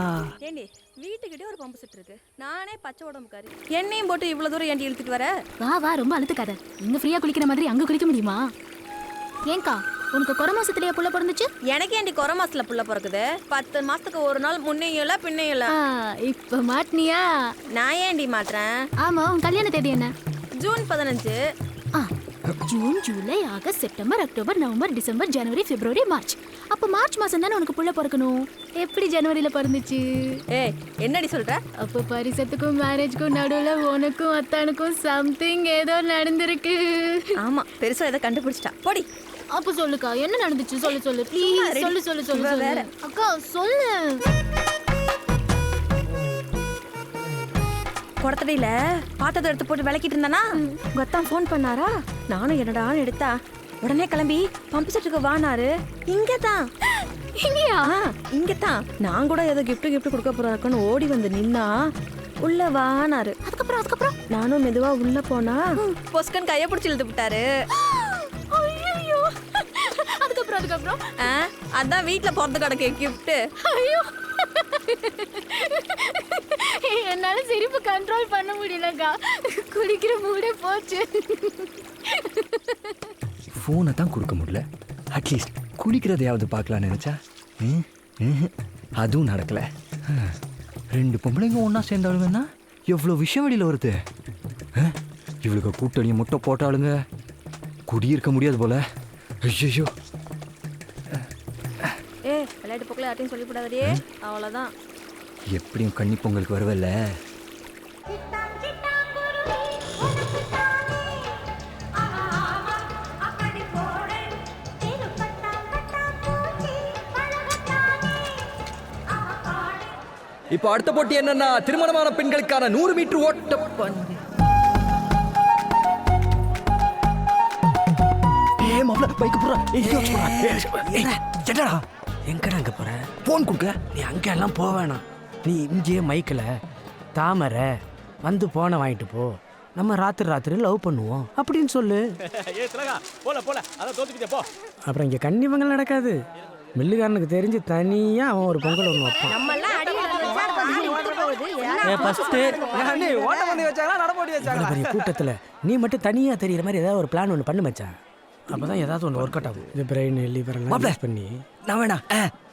ஏண்டி வீட்டுக்கிட்டே ஒரு பம்பு செட் இருக்கு, நானே பச்சை உடம்புக்காரி, என்னையும் போட்டு இவ்வளவு தூரம் ஏண்டி இழுத்துட்டு வர? வா வா, ரொம்ப அழுத்துக்காத. இங்க ஃப்ரீயா குளிக்கிற மாதிரி அங்க குளிக்க முடியுமா? ஏங்கா, உனக்கு குறை மாசத்துலயே புள்ள பிறந்துச்சு? எனக்கு ஏண்டி குறை மாசத்துல புள்ள பிறக்குது? 10 மாசத்துக்கு ஒரு நாள் முன்னையும் இல்ல பின்னையும் இல்ல. இப்ப மாட்டினியா? நான் ஏண்டி மாட்டேன்? ஆமா, உன் கல்யாண தேதி என்ன? June 15. June, July, August, September, October, November, December, January, February, March. அப்ப மார்ச் மாசம் தானே உனக்கு புள்ள பிறக்கணும். எப்படி ஜனவரியில பிறந்துச்சு? ஏய், என்னடி சொல்ற? அப்ப பரிசத்துக்கும் மேரேஜ்க்கும் நடுவுல உனக்கும் அத்தானுக்கும் சம்திங் ஏதோ நடந்திருக்கு. ஆமா, பெருசா ஏதோ கண்டுபிடிச்சிட்டா. போடி. அப்ப சொல்லுக்கா, என்ன நடந்துச்சு? சொல்லு சொல்லு ப்ளீஸ். சொல்லு சொல்லு சொல்லு வேற. அக்கா சொல்லு. குடத்தடியில பாத்திரத்தை எடுத்து போட்டு விளக்கிட்டு இருந்தானா, கொத்தான் ஃபோன் பண்ணாரா. நானும் என்னடான்னு எடுத்தா உடனே கிளம்பி பம்பு செட்டுக்கு வானாரு. இங்கதான் இங்கயா? இங்கதான். நான் கூட ஏதோ கிஃப்ட் கொடுக்க போறாருக்குன்னு ஓடி வந்து நின்னா உள்ள வானாரு. அதுக்கப்புறம் நானும் மெதுவா உள்ள போனா பொஸ்கன் கைய பிடிச்சி இழுத்து விட்டாரு. அதுக்கப்புறம் அதான் வீட்டுல பிறந்து கிடக்கு கிஃப்ட். ஐயோ, என்னால சிரிப்பு கண்ட்ரோல் பண்ண முடியலக்கா. குடிக்கிற மூடே போச்சு. ஃபோனை தான் கொடுக்க முடியல, அட்லீஸ்ட் குளிக்கிறதையாவது பார்க்கலான்னு நினச்சா அதுவும் நடக்கலை. 2 பொம்பளைங்க ஒன்றா சேர்ந்தாளுங்கன்னா எவ்வளோ விஷயம் வெளியில் வருது. இவளுக்கு கூட்டணியை முட்டை போட்டாளுங்க, குடியிருக்க முடியாது போல. ஐயோ, விளையாட்டு போக்கில் யார்ட்டையும் சொல்லிவிடாதே, அவ்வளோதான். எப்படியும் கன்னி பொங்கலுக்கு வருவல்ல. இப்போ அடுத்த போட்டி என்னன்னா, திருமணமான பெண்களுக்கான 100 மீட்டர் ஓட்ட பந்தயம். என்னடா எங்கடா அங்கே போற? ஃபோன் கொடுக்க. நீ அங்கே எல்லாம் போக வேணாம், நீ இங்கேயே மைக்கில் தாமரை வந்து போனை வாங்கிட்டு போ, நம்ம ராத்திரி லவ் பண்ணுவோம் அப்படின்னு சொல்லு. அப்புறம் இங்கே கன்னிமங்கல் நடக்காது. மில்லுக்காரனுக்கு தெரிஞ்சு தனியாக அவன் ஒரு பொங்கல் ஒன்று வைப்பான். கூட்டத்தில் நீ மட்டும் தனியாக தெரியுற மாதிரி ஏதாவது ஒரு பிளான் ஒன்று பண்ணு மச்சான். அப்பதான் ஏதாவது ஒன்று ஒர்க் அவுட் ஆகும். இது பிரெயின் லிவர் பண்ணி நான் வேணா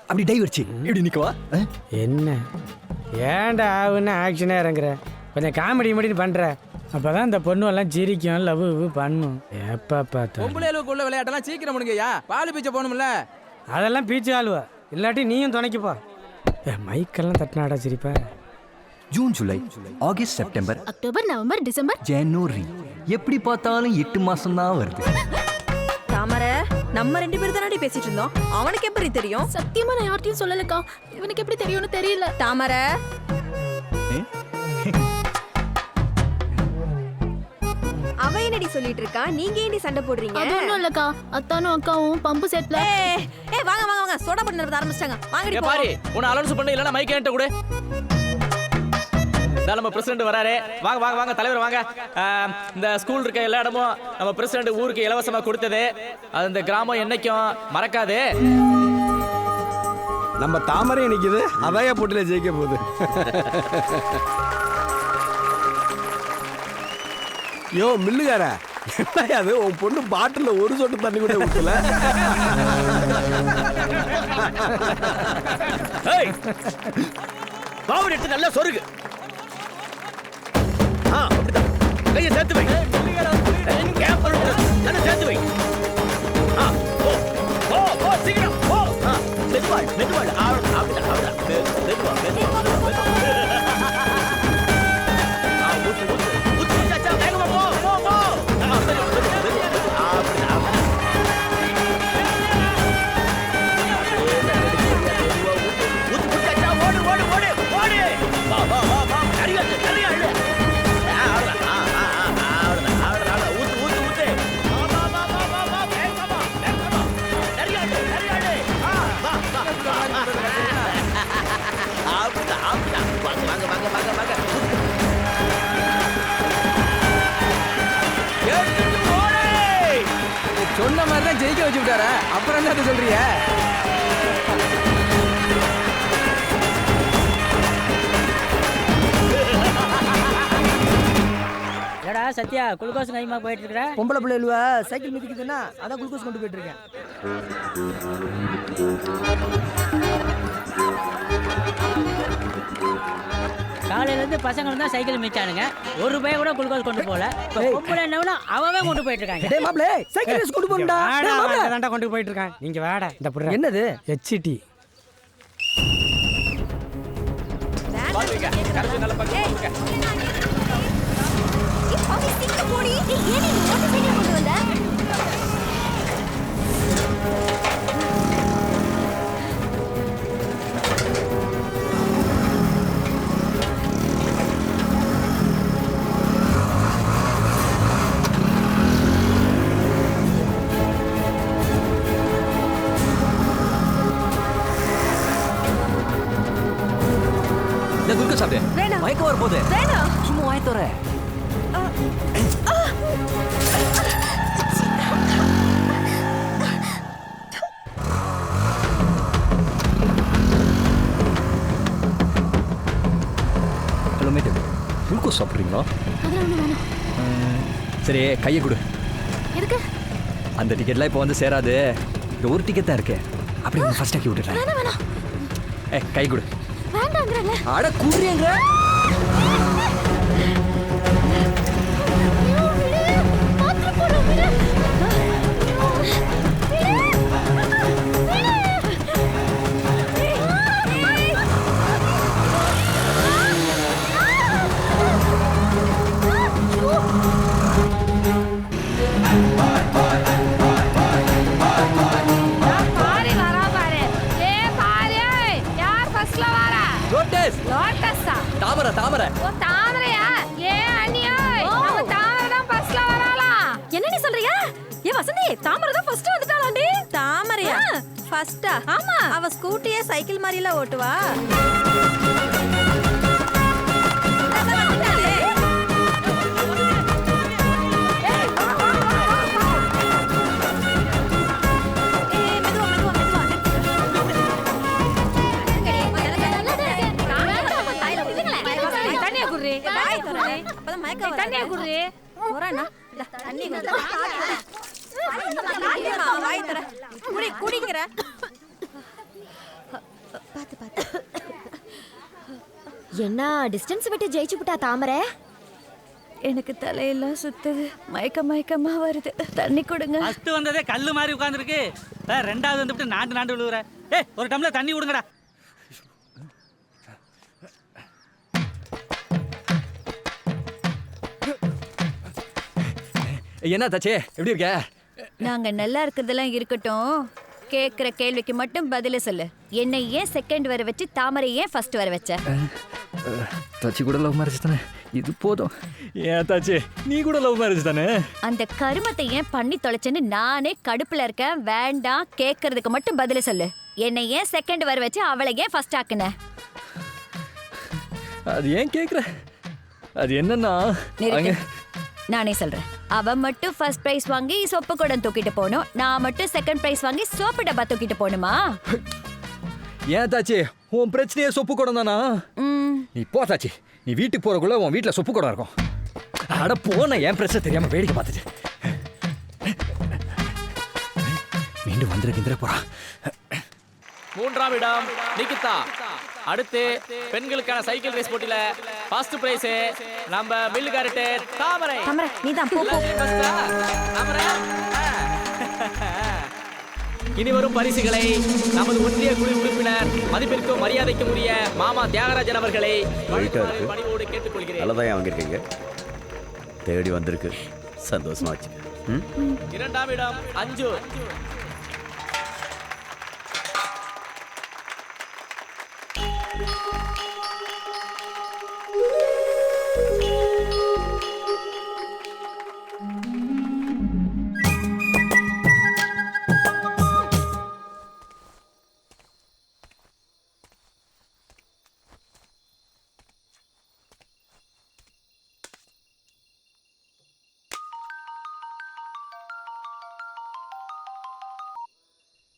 அப்படி டை வச்சு இப்படி நிற்கவா? என்ன ஏன்டா ஆகுன்னு ஆக்ஷனே இறங்குற, கொஞ்சம் காமெடி மடின்னு பண்ணுற. அப்பதான் இந்த பொண்ணு எல்லாம் சிரிக்கும், லவ் பண்ணும். எப்போ பார்த்தா பொம்பளைகளுக்குள்ள விளையாட்டெல்லாம் சீக்கிரம் முடிங்கய்யா. பால் பீச்ச போகணும்ல. அதெல்லாம் பீச்சு ஆளுவா, இல்லாட்டி நீயும் துணைக்குப்பா. மைக்கெல்லாம் தட்டினாடா சிரிப்பா. June, July, August, September, October, November, December, January. எப்படி பார்த்தாலும் 8 மாசம் தான் வருது. தாமரை, நம்ம 2 பேரும் தானடி பேசிட்டு இருந்தோம், அவனுக்கு எப்படி தெரியும்? சத்தியமா நான் யார்ட்டையும் சொல்லலக்கா. இவனுக்கு எப்படி தெரியும்னு தெரியல. தாமரை, அவ என்னடி சொல்லிட்டு இருக்கா? நீங்க ஏன்டி சண்டை போடுறீங்க? அது ஒண்ணும் இல்லக்கா, அத்தானும் அக்காவும் பம்பு செட்ல. ஏய் வாங்க வாங்க வாங்க, சோடா பண்ணி நடத்த ஆரம்பிச்சிட்டாங்க. வாங்கடி ஏ போ. பாரி, உன்னை அலௌன்ஸ் பண்ண இல்லனா மைக் என்கிட்ட கொடு. இந்த நம்ம பிரசிடென்ட் வராரு. வாங்க வாங்க வாங்க தலைவர் வாங்க. இந்த ஸ்கூல் இருக்க எல்லா இடமும் நம்ம பிரசிடென்ட் ஊருக்கு இலவசமா கொடுத்தது. அது இந்த கிராமம் என்னைக்கும் மறக்காது. நம்ம தாமரை நிக்குது, அதாய போட்டியில ஜெயிக்க போகுது. யோ மில்லுகார, என்ன அது உன் பொண்ணு பாட்டில் ஒரு சொட்டு தண்ணி கூட ஊற்றல. பாவன் எடுத்து நல்லா சொருகு. கையை சேர்த்து வை. நல்லா சேர்த்து வை. சீக்கிரம் மெதுவாள் மெதுவாள். அப்படிதான் அப்படிதான் மெதுவா மெதுவா. ஊத்து ஊத்து ஊத்து சாச்சா, வேகமா போ போ போ. சொன்ன மாதிரி தான் ஜெயிக்க வச்சு விட்டாரா? அப்புறம் என்ன சொல்றீங்க? ஏடா சத்யா, குளுக்கோஸ் கைமா போயிட்டு இருக்கற? பொம்பளை பிள்ளைகளுவ சைக்கிள் மிதிக்குதுன்னா அதான் குளுக்கோஸ் கொண்டு போயிட்டு இருக்கேன். காலையில இருந்து பசங்க தான் சைக்கிள் மிதிச்சானுங்க. ஒரு ரூபாய் கூட குளுக்கோஸ் கொண்டு போல. பொம்பளை என்னவனா அவவே கொண்டு போயிட்டு இருக்காங்க. டேய் மாப்ள, சைக்கிள் ரேஸ் கொண்டு போடா. டேய் மாப்ள, அதான்டா கொண்டு போயிட்டு இருக்கான். நீங்க வாடா. இந்த புடுற. என்னது? HT. பாத்துங்க, கரெக்ட் நல்ல பக்கம் போங்க. பாவி சீக்கிரம் போடி. ஏன் நீ மோட்டார் சைக்கிள் கொண்டு வந்த? இந்த குளுக்கோஸ் சாப்பிடு. மயக்கம் வர போகுது. சும்மா வாய் தர. ஹலோ மேட், குளுக்கோஸ் சாப்பிட்றீங்களா? சரி, கையை கொடு. எதுக்கு? அந்த டிக்கெட்லாம் இப்போ வந்து சேராது. இந்த ஒரு டிக்கெட் தான் இருக்கு. அப்படி ஒன்று ஃபர்ஸ்ட் ஆக்கி விட்டுறேன். வேணாம் வேணாம். கை கொடு. வேண்டாங்கறல. அட குடுறீங்க. தாமரை தாமரை. ஓ தாமரையா? ஏ அண்ணியா, நம்ம தாமரை தான் ஃபர்ஸ்ட்ல வராளா? என்ன நீ சொல்றியா? ஏ வசந்தி, தாமரை தான் ஃபர்ஸ்ட் வந்துட்டாளாண்டி. தாமரையா? ஃபர்ஸ்டா? ஆமா. அவ ஸ்கூட்டியே சைக்கிள் மாதிரில ஓட்டுவா. என்ன டிஸ்டன்ஸ் விட்டு ஜெயிச்சு விட்டா தாமரை? எனக்கு தலையெல்லாம் சுத்துது, மயக்கமா வருது. தண்ணி கொடுங்க. ஃபர்ஸ்ட் வந்ததே கல்லு மாதிரி உட்கார்ந்திருக்கு. ரெண்டாவது வந்துட்டு நாண்டு விழுகுற. ஏய், ஒரு டம்ளர் தண்ணி கொடுங்கடா. என்ன தாச்சே, எப்படி இருக்க? நாங்க நல்லா இருக்கிறதெல்லாம் இருக்கட்டும், கேக்குற கேள்விக்கு மட்டும் பதில சொல்லு. என்னை ஏன் செகண்ட் வர வச்சு தாமரை ஏன் ஃபர்ஸ்ட் வர வச்ச? தாச்சி கூட லவ் மேரேஜ் தானே, இது போதும். ஏன் தாச்சி நீ கூட லவ் மேரேஜ் தானே? அந்த கருமத்தை ஏன் பண்ணி தொலைச்சேன்னு நானே கடுப்புல இருக்கேன். வேண்டாம், கேட்கறதுக்கு மட்டும் பதில சொல்லு. என்னை ஏன் செகண்ட் வர வச்சு அவளை ஏன் ஃபர்ஸ்ட் ஆக்குன? அது ஏன் கேக்குற? அது என்னன்னா நானே சொல்றேன். அவ மட்டும் ஃபர்ஸ்ட் பிரைஸ் வாங்கி சொப்பு குடம் தூக்கிட்டு போகணும், நான் மட்டும் செகண்ட் பிரைஸ் வாங்கி சோப்பு டப்பா தூக்கிட்டு போகணுமா? ஏன் தாச்சி உன் பிரச்சனையே சொப்பு குடம் தானா? நீ போ தாச்சி, நீ வீட்டுக்கு போறக்குள்ள உன் வீட்டுல சொப்பு குடம் இருக்கும். அட போன என் பிரச்சனை தெரியாம வேடிக்கை பார்த்துட்டு மீண்டும் வந்துருக்கின்ற போறா. 3ஆம் இடம் நிகிதா. அடுத்து பெண்களுக்கான சைக்கிள் ரேஸ் போட்டியில ஃபர்ஸ்ட் பிரைஸ் நம்ம மில்லுகாரட்டு தாமரை. நீதான் போ. இனி வரும் பரிசுகளை நமது ஒன்றிய குழு உறுப்பினர் மதிப்பிற்கும் மரியாதைக்கும் உரிய மாமா தியாகராஜன் அவர்களை பணிவோடு கேட்டுக்கொள்கிறேன். நல்லதான் வாங்கியிருக்கீங்க, தேடி வந்திருக்கு, சந்தோஷமா வச்சுக்க. 2ஆம் இடம் அஞ்சு.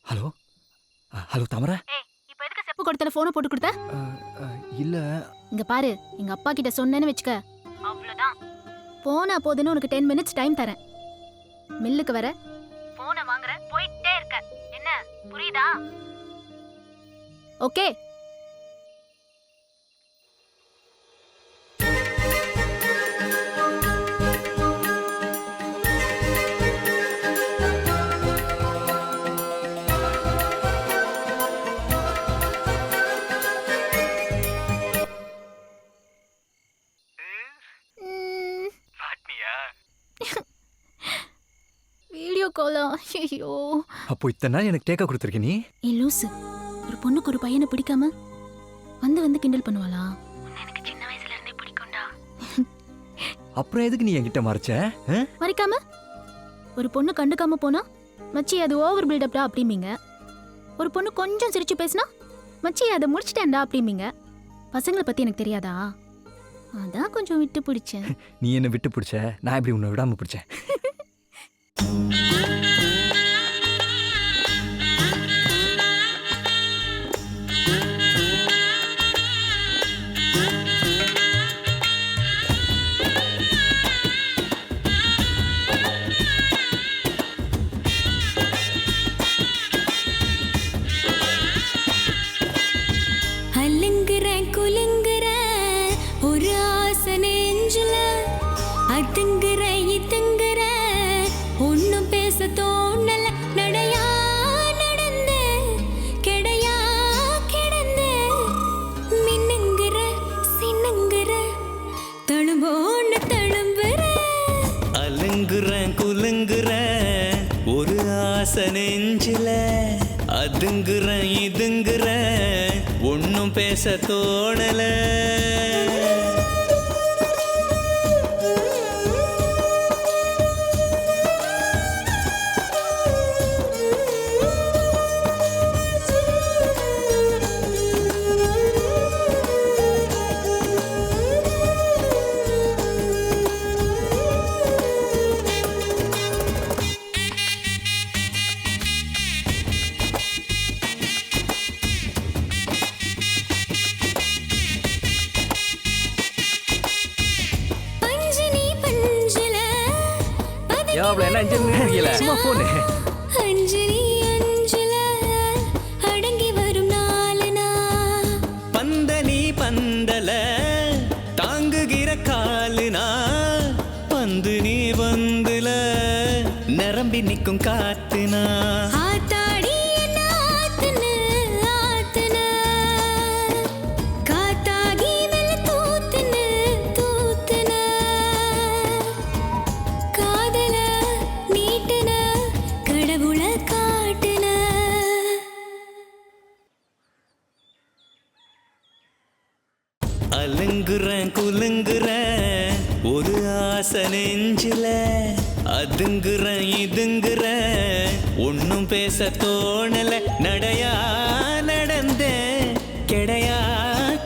ஹலோ ஹலோ தாமரை. இப்போ எதுக்கு செப்பு கொடுத்தல போனை போட்டு கொடுத்த? இல்ல இங்க பாரு, எங்க அப்பா கிட்ட சொன்னேன்னு வெச்சுக்க, அவ்வளவுதான். போனா போதுன்னு உனக்கு 10 மினிட்ஸ் டைம் தரேன். மில்லுக்கு வர போனை வாங்குற, போயிட்டே இருக்க. என்ன புரியுதா? ஓகே. வீடியோ காலா? ஐயோ. அப்போ இத்தனை நாள் எனக்கு டேக்கா கொடுத்துருக்க நீ? ஏ லூசு, ஒரு பொண்ணுக்கு ஒரு பையனை பிடிக்காம வந்து கிண்டல் பண்ணுவாளா? எனக்கு சின்ன வயசுல இருந்தே பிடிக்கும்டா. அப்புறம் எதுக்கு நீ என்கிட்ட மறைச்ச? மறைக்காம ஒரு பொண்ணு கண்டுக்காம போனா மச்சி அது ஓவர் பில்டப்டா அப்படிம்பீங்க. ஒரு பொண்ணு கொஞ்சம் சிரிச்சு பேசினா மச்சி அதை முடிச்சிட்டேன்டா அப்படிம்பீங்க. பசங்களை பத்தி எனக்கு தெரியாதா? அதான் கொஞ்சம் விட்டு பிடிச்சேன். நீ என்ன விட்டு பிடிச்ச, நான் எப்படி உன்னை விடாம பிடிச்சேன்? குலுங்குற ஒரு ஆசை நெஞ்சுல, அதுங்குற இதுங்குற ஒன்னும் பேச தோணல. நடையா நடந்து கிடையா கிடந்து மின்னுங்குற சின்னுங்குற தழும்போன்னு தழும்புற. அலுங்குற குலுங்குற ஒரு ஆசை நெஞ்சுல, அதுங்குற இதுங்குற ஒன்னும் பேச தோணல. என்ன இன்ஜினியர் சும்மா போனே. அஞ்சலி அஞ்சல அடங்கி வரும் நாளனா, பந்தனி பந்தல தாங்குகிற காலுனா, பந்து நீ பந்துல நிரம்பி நிற்கும் காத்துனா. ஆத்தாடி என்ன ஆத்துன ஆத்துன, காத்தாகி வெள்ள தூத்துன தூத்துன, காதல நீட்டுன கடவுள காட்டுன. அல தாங்குறேன் குலுங்குறேன் ஒரு ஆசை நெஞ்சில அதுங்குறேன் இதுங்குறேன் ஒன்னும் பேச தோணல நடையா நடந்தேன் கிடையா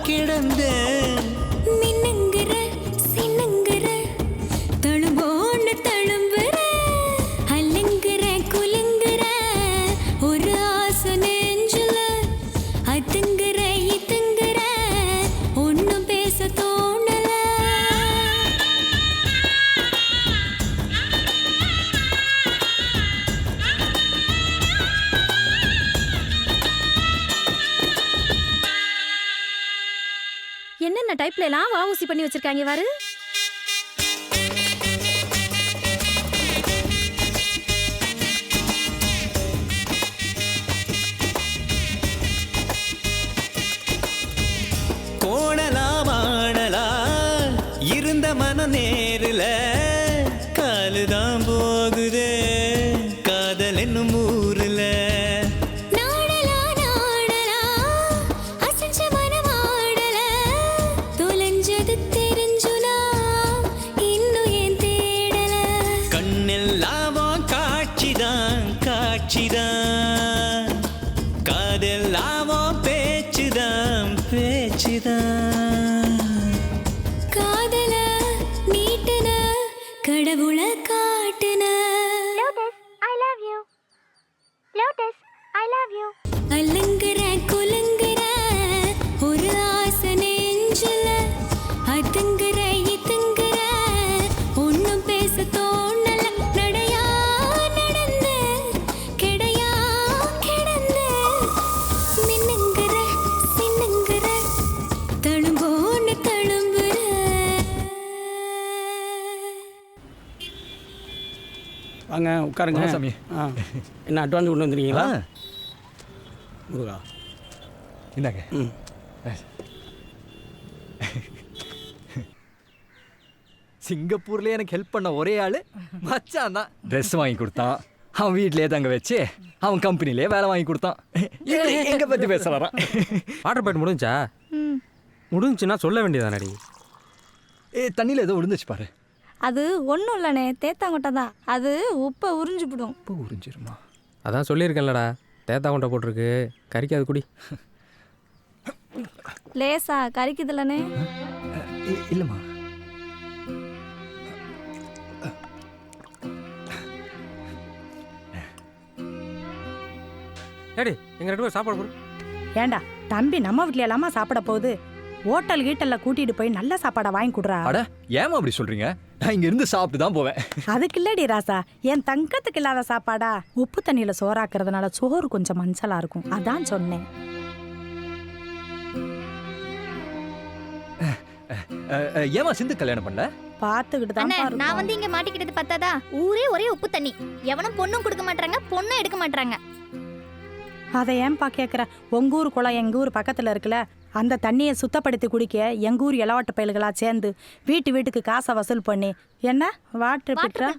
கிடந்தேன் மின்னுங்குற சின்னுங்குற தழும்போன்னு தழும்புற அல்லுங்குற குலுங்குற ஒரு ஆசை நெஞ்சுல அதுங்குற இதுங்குற ஒன்னும் பேச தோணல என்னென்ன டைப்ல எல்லாம் வாவூசி பண்ணி வச்சிருக்காங்க பாரு. கோணலா மாணலா இருந்த மன நேருல காலுதான் போகுதே காதல் என்னும் ஊருல நாடலா நாடலா அசஞ்ச மனமாடல தொலைஞ்சது தெரிஞ்சுனா இன்னும் ஏன் தேடல கண்ணெல்லாவும் காட்சிதான் காட்சிதான் காதெல்லாவும் பேச்சுதான் பேச்சுதான் காதல நீட்டுன கடவுள காட்டுன I love you Lotus I love you அல்லுங்குற குலுங்குற ஒரு ஆசை நெஞ்சுல அதுங்குற இதுங்குற ஒன்னும் பேச தோணல நடையா நடந்த கிடையா கிடந்த மின்னுங்குற சின்னுங்குற தழும்போன்னு தழும்புற வாங்க உட்காருங்க வாங்க சாமி. என்ன அட்வான்ஸ் கொண்டு வந்துருக்கீங்களா? முருகா இந்தாங்க. சிங்கப்பூர்ல எனக்கு ஹெல்ப் பண்ண ஒரே ஆளு மச்சான் தான். ட்ரெஸ் வாங்கி கொடுத்தான், அவன் வீட்லயே தங்க வச்சு அவன் கம்பெனிலே வேலை வாங்கி கொடுத்தான். எங்க பத்தி பேச வரான். வாட்டர் பாயிண்ட் முடிஞ்சா? முடிஞ்சுன்னா சொல்ல வேண்டியதானடி. தண்ணியில் ஏதோ விழுந்துச்சு பாரு. அது ஒன்றும் இல்லைண்ணே, தேத்தாங்கொட்டை தான். அது உப்பை உறிஞ்சிவிடும். உப்பு உறிஞ்சிருமா? அதான் சொல்லியிருக்கேன்லடா, தேத்தா கொண்டை போட்டிருக்கு, கறிக்காது குடி. லேசா கறிக்குதுல்லண்ணே. இல்லைம்மா. ஏடி எங்க 2 பேரும் சாப்பாடு போடு. ஏண்டா தம்பி நம்ம வீட்ல எல்லாமா சாப்பிட போகுது? ஹோட்டல் கீட்டல்ல கூட்டிட்டு போய் நல்ல சாப்பாடை வாங்கி கொடுறா. அட ஏமா அப்படி சொல்றீங்க? நான் இங்க இருந்து சாப்பிட்டு தான் போவேன். அதுக்கு இல்லடி ராசா, என் தங்கத்துக்கு இல்லாத சாப்பாடா? உப்பு தண்ணியில சோறாக்குறதுனால சோறு கொஞ்சம் மஞ்சளா இருக்கும், அதான் சொன்னேன். ஏமா சிந்து கல்யாணம் பண்ணல? பாத்துக்கிட்டு தான் பாரு. நான் வந்து இங்க மாட்டிக்கிட்டது பத்தாதா? ஊரே ஒரே உப்பு தண்ணி, எவனும் பொண்ணும் கொடுக்க மாட்டாங்க, பொண்ணும் எடுக்க மாட்டாங்க. அதை ஏன்பா கேட்குற? உங்க ஊர் குளம் எங்க ஊர் பக்கத்துல இருக்குல்ல, அந்த தண்ணியை சுத்தப்படுத்தி குடிக்க எங்க ஊர் இளவாட்டு பயல்களா சேர்ந்து வீட்டுக்கு காசை வசூல் பண்ணி என்ன வாட்டர் பிட்ரா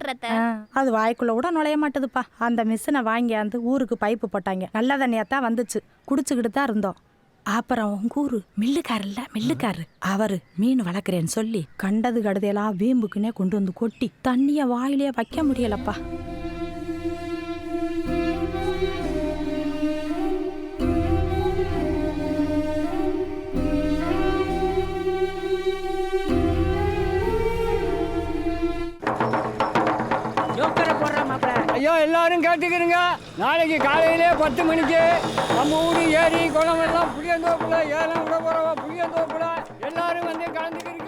அது வாய்க்குள்ள கூட நுழைய மாட்டுதுப்பா. அந்த மிஷினை வாங்கியாந்து ஊருக்கு பைப்பு போட்டாங்க. நல்ல தண்ணியாத்தான் வந்துச்சு, குடிச்சுக்கிட்டு தான் இருந்தோம். அப்புறம் உங்க ஊரு மில்லுக்காரு அவரு மீன் வளர்க்குறேன்னு சொல்லி கண்டது கடுதையெல்லாம் வீம்புக்குன்னே கொண்டு வந்து கொட்டி தண்ணிய வாயிலே வைக்க முடியலப்பா. ஐயோ எல்லாரும் கேட்டுக்கிறீங்க, நாளைக்கு காலையிலே 10 மணிக்கு நம்ம ஊர் ஏரி குளம் எல்லாம் புளியந்தோப்புல ஏலம் விட போறவா. புளியந்தோப்புல எல்லாரும் வந்து கலந்துக்கிறீங்க.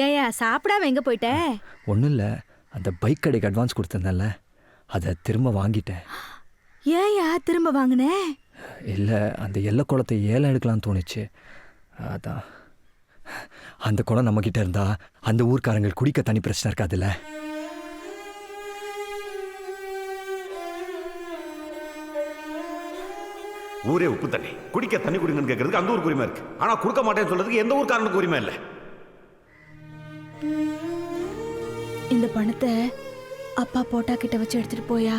ஏயா சாப்பிடாம எங்க போயிட்ட? ஒன்றும் இல்லை, அந்த பைக் கடைக்கு அட்வான்ஸ் கொடுத்துருந்தேன்ல, அதை திரும்ப வாங்கிட்டேன். ஏயா திரும்ப வாங்கின? இல்லை, அந்த எல்லை குளத்தை ஏலம் எடுக்கலாம்னு தோணுச்சு, அதான். அந்த குளம் நம்மக்கிட்ட இருந்தா அந்த ஊர்க்காரங்கள் குடிக்க தண்ணி பிரச்சனை இருக்காதுல்ல. ஊரே உப்பு தண்ணி, குடிக்க தண்ணி குடிங்கன்னு கேட்கறதுக்கு அந்த ஊருக்கு உரிமை இருக்கு. ஆனா கொடுக்க மாட்டேன்னு சொல்றதுக்கு எந்த ஊருக்காரனுக்கு உரிமை இல்லை. இந்த பணத்தை அப்பா போட்டா கிட்ட வச்சு எடுத்துட்டு போயா.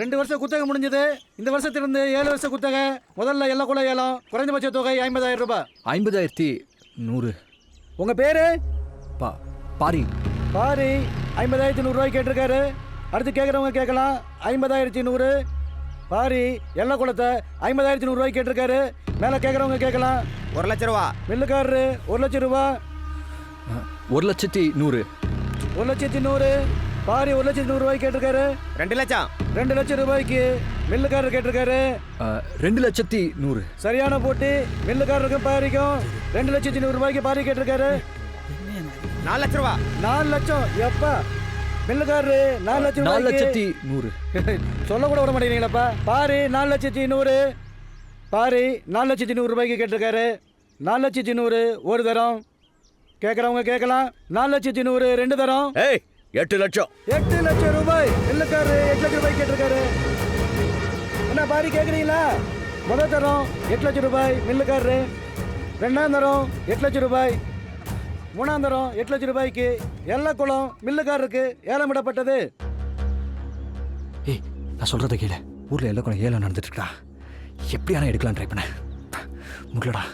ரெண்டு வருஷம் குத்தகை முடிஞ்சது. இந்த வருஷத்திலிருந்து 7 வருஷம் குத்தகை. முதல்ல எல்லா குல ஏலம். குறைந்தபட்ச தொகை 50,000 ரூபாய். 50,100. உங்க பேரு? பாரி. பாரி 50,100 ரூபாய் கேட்டிருக்காரு. அடுத்து கேட்குறவங்க கேட்கலாம். 50,100. பாரி எல்லா குளத்தை 50,100 ரூபாய் கேட்டிருக்காரு. மேலே கேட்குறவங்க கேட்கலாம். 1 லட்சம் ரூபா. மில்லுக்காரரு 1 லட்சம் ரூபா. 1,100,000. 1,100,000. பாரி 1,100,000 ரூபாய் கேட்டிருக்காரு. 2 லட்சம். 2 லட்சம் ரூபாய்க்கு மில்லுக்காரர் கேட்டிருக்காரு. 2,100,000. சரியான போட்டி. மில்லுக்காரருக்கும் பாரிக்கும் 2,100,000 ரூபாய்க்கு பாரி கேட்டிருக்காரு. 4 லட்சம் ரூபா. 4 லட்சம் எப்பா? மில்லுக்காரரு 4 லட்சம் 4,100,000. சொல்ல கூட விட மாட்டேங்கிறீங்களப்பா. பாரி 4,100,000. பாரி 4,100,000 ரூபாய்க்கு கேட்டிருக்காரு. 4,100,000 ஒரு தரம். கேட்குறவங்க கேட்கலாம். 4,100,000 2 தரம். 8 லட்சம். 8 லட்சம் ரூபாய். மில்லுக்காரரு 8 லட்சம் ரூபாய் கேட்டிருக்காரு. என்ன பாரி கேட்குறீங்களா? முதல் தரம் 8 லட்சம் ரூபாய் மில்லுக்காரரு. 2ஆம் தரம் 8 லட்சம் ரூபாய். 3ஆம் தரம் 8 லட்சம் ரூபாய்க்கு எல்லா குளம் மில்லுக்காரருக்கு ஏலமிடப்பட்டது. ஏய், நான் சொல்றத கேளு. ஊர்ல எல்லா குளம் ஏலம் நடந்துட்டு இருக்கா. எப்படியான எடுக்கலாம் ட்ரை பண்ண முடியலடா.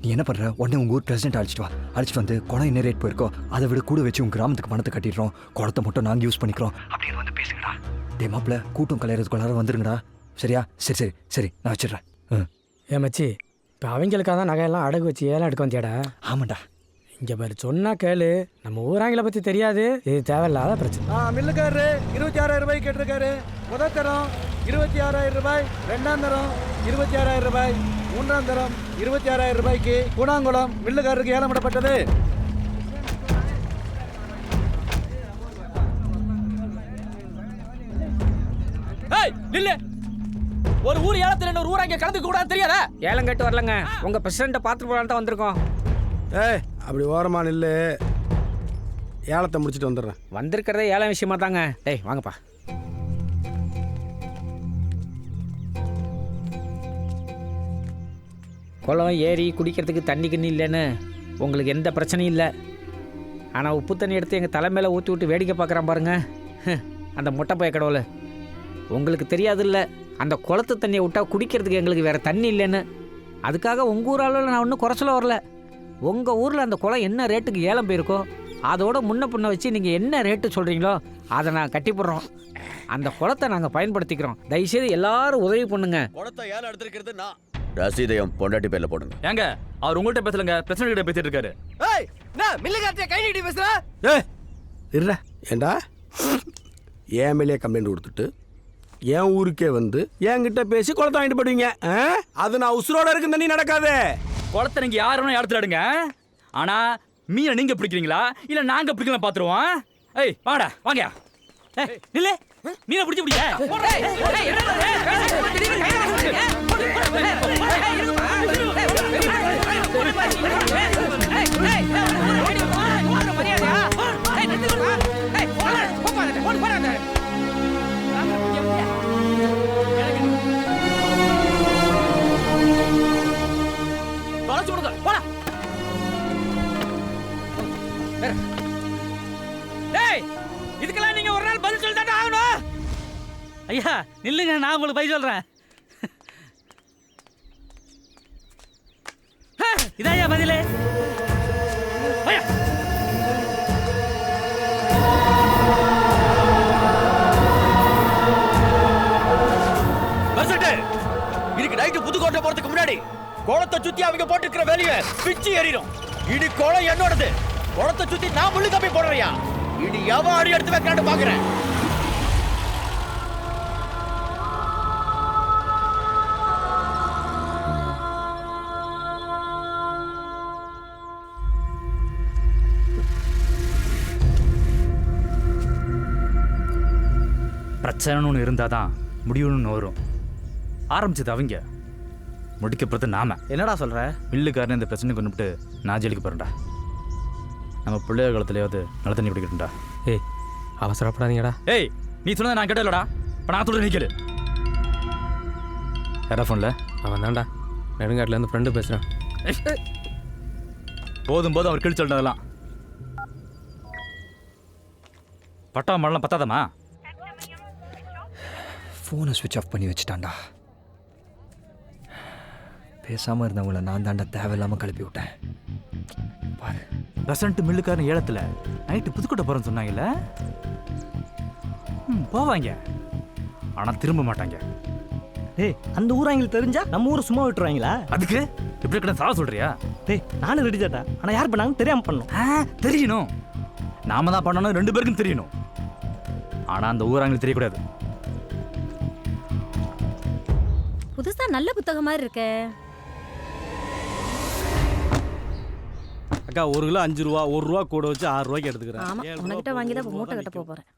நீ என்ன பண்ற? உடனே உங்க ஊர் பிரசிடென்ட் அழைச்சிட்டு வா. அழைச்சிட்டு வந்து குளம் என்ன ரேட் போயிருக்கோ அதை விட கூட வச்சு உங்க கிராமத்துக்கு பணத்தை கட்டிடுறோம். குளத்தை மட்டும் நாங்கள் யூஸ் பண்ணிக்கிறோம் அப்படின்னு வந்து பேசுங்கடா. டே மாப்பிள்ள, கூட்டம் கலையறதுக்குள்ளார வந்துருங்கடா. சரியா? சரி சரி சரி, நான் வச்சிடுறேன். ஏன் மச்சி, இப்போ அவங்களுக்காக தான் நகையெல்லாம் அடகு வச்சு ஏலம் எடுக்க வந்தியாடா? ஆமாண்டா. இங்கே பாரு, சொன்னா கேளு. நம்ம ஊராங்களை பற்றி தெரியாது. இது தேவையில்லாத பிரச்சனை. மில்லுக்காரரு 26,000 ரூபாய் கேட்டிருக்காரு. முதல் தரம் 26,000 ரூபாய். 2ஆம் தரம் 26,000 ரூபாய். 3ஆம் தரம் 26,000 ரூபாய்க்கு கூடாங்குளம் மில்லுக்காரருக்கு ஏலமிடப்பட்டது. நில்லு. ஒரு ஊர் ஏலத்துல இன்னொரு ஊர் அங்கே கலந்து கூட தெரியாதா? ஏலம் கேட்டு வரலங்க, உங்க பிரசிடண்ட்டை பார்த்துட்டு போகலான்னு தான் வந்திருக்கோம். ஏய், அப்படி ஓரமா நில்லு. ஏலத்தை முடிச்சுட்டு வந்துடுறேன். வந்திருக்கிறதே ஏலம் விஷயமா தாங்க. டேய் வாங்கப்பா. குளம் ஏரி குடிக்கிறதுக்கு தண்ணி கிண்ணி இல்லைன்னு உங்களுக்கு எந்த பிரச்சனையும் இல்லை. ஆனால் உப்பு தண்ணி எடுத்து எங்கள் தலைமையில் ஊற்றி விட்டு வேடிக்கை பார்க்குறான் பாருங்க அந்த மொட்டை பைய கடவுள். உங்களுக்கு தெரியாதுல்ல, அந்த குளத்து தண்ணியை விட்டால் குடிக்கிறதுக்கு எங்களுக்கு வேறு தண்ணி இல்லைன்னு. அதுக்காக உங்கள் ஊர் அளவில் நான் ஒன்றும் குறைச்சல வரல. உங்கள் ஊரில் அந்த குளம் என்ன ரேட்டுக்கு ஏலம் போயிருக்கோ அதோட முன்ன பின்ன வச்சு நீங்கள் என்ன ரேட்டு சொல்கிறீங்களோ அதை நான் கட்டிப்படுறோம். அந்த குளத்தை நாங்கள் பயன்படுத்திக்கிறோம். தயவுசெய்து எல்லாரும் உதவி பண்ணுங்க. குளத்தை ஏலம் எடுத்துருக்கிறது நான். ரசீதையும் பொண்டாட்டி பேர்ல போடுங்க. ஏங்க, அவர் உங்கள்கிட்ட பேசலங்க, பிரச்சனை கிட்ட பேசிட்டு இருக்காரு. ஏய், நான் மில்லுக்காரத்தை கை நீட்டி பேசுறேன். ஏய் இருடா. ஏண்டா என் மேலேயே கம்ப்ளைண்ட் கொடுத்துட்டு என் ஊருக்கே வந்து என்கிட்ட பேசி குளத்தை வாங்கிட்டு போடுவீங்க? அது நான் உசுரோட இருக்கு தண்ணி நடக்காது. குளத்தை நீங்க யாரும் இடத்துல எடுங்க. ஆனா மீனை நீங்க பிடிக்கிறீங்களா இல்ல நாங்க பிடிக்கலாம் பாத்துருவோம். ஏய் வாடா, வாங்க. இல்ல மீனை பிடிச்சி பிடிக்க. இதுக்கெல்லாம் நீங்க ஒரு நாள் பதில் சொல்லி தான் ஆகணும். ஐயா நில்லுங்க, நான் உங்களுக்கு பதில் சொல்றேன். இதாயா பதிலே? இன்னைக்கு நைட்டு புதுக்கோட்டை போறதுக்கு முன்னாடி குளத்தை சுத்தி அவங்க போட்டுக்கிற வேலையை பிச்சு எறிடும். இனி குளம் என்னோடது. குளத்தை சுத்தி நான் முள்ளு கம்பி போடுறியா? இடி எவன் அடி எடுத்து வைக்கலான்னு பாக்குறேன். பிரச்சனைன்னு ஒன்று இருந்தால் தான் முடிவுன்னு வரும். ஆரம்பிச்சது அவங்க, முடிக்கப்படுறது நாம. என்னடா சொல்ற? மில்லுக்காரன் இந்த பிரச்சனை கொண்டுபிட்டு நான் ஜெயிலுக்கு போகிறேன்டா. நம்ம பிள்ளைய காலத்துலையாவது நல்ல தண்ணி குடிக்கட்டும்டா. ஏய் அவசரப்படாதீங்கடா. ஏய் நீ சொன்னதை நான் கேட்டலடா. இப்போ நான் சொல்ல நீ கேளு. யாரா ஃபோனில்? அவன் தான்டா, நெடுங்காட்டிலேருந்து ஃப்ரெண்டு பேசுகிறான். போதும் போதும் அவர் கிழிச்சு சொல்லிட்டதெல்லாம். பட்டா மழலாம் பத்தாதம்மா. ஃபோனை ஸ்விட்ச் ஆஃப் பண்ணி வச்சுட்டான்டா. பேசாமல் இருந்தவங்கள நான் தாண்டா தேவையில்லாமல் கிளப்பி விட்டேன். பாரு, பெசன்ட் மில்லுக்காரன் ஏலத்தில் நைட்டு புதுக்கோட்டை போகிறேன்னு சொன்னாங்கல்ல. போவாங்க, ஆனால் திரும்ப மாட்டாங்க. டேய் அந்த ஊராங்களுக்கு தெரிஞ்சா நம்ம ஊரை சும்மா விட்டுருவாங்களா? அதுக்கு எப்படி கிட்ட சாவ சொல்றியா? டேய் நானும் ரெடி தாட்டா, ஆனால் யார் பண்ணாங்கன்னு தெரியாமல் பண்ணணும். தெரியணும், நாம தான் பண்ணணும், 2 பேருக்கும் தெரியணும். ஆனால் அந்த ஊராங்களுக்கு தெரியக்கூடாது. புதுசா நல்ல புத்தகம் மாதிரி இருக்கே. அக்கா 1 கிலோ 5 ரூபா, 1 ரூபா கூட வச்சு 6 ரூபாய்க்கு எடுத்துக்கிறேன். ஆமா, உனக்கிட்ட வாங்கி தான் மூட்டை கட்ட போறேன்.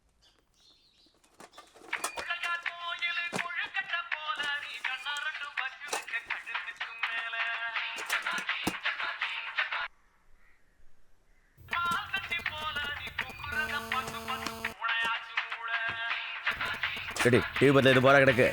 சரி, டிவி பார்த்து இது போற கிடக்கு.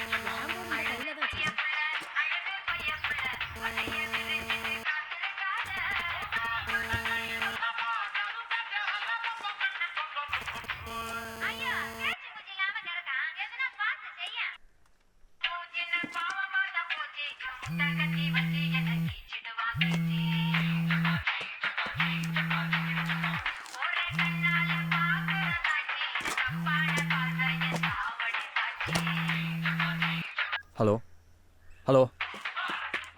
Hello hello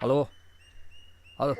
hello hello.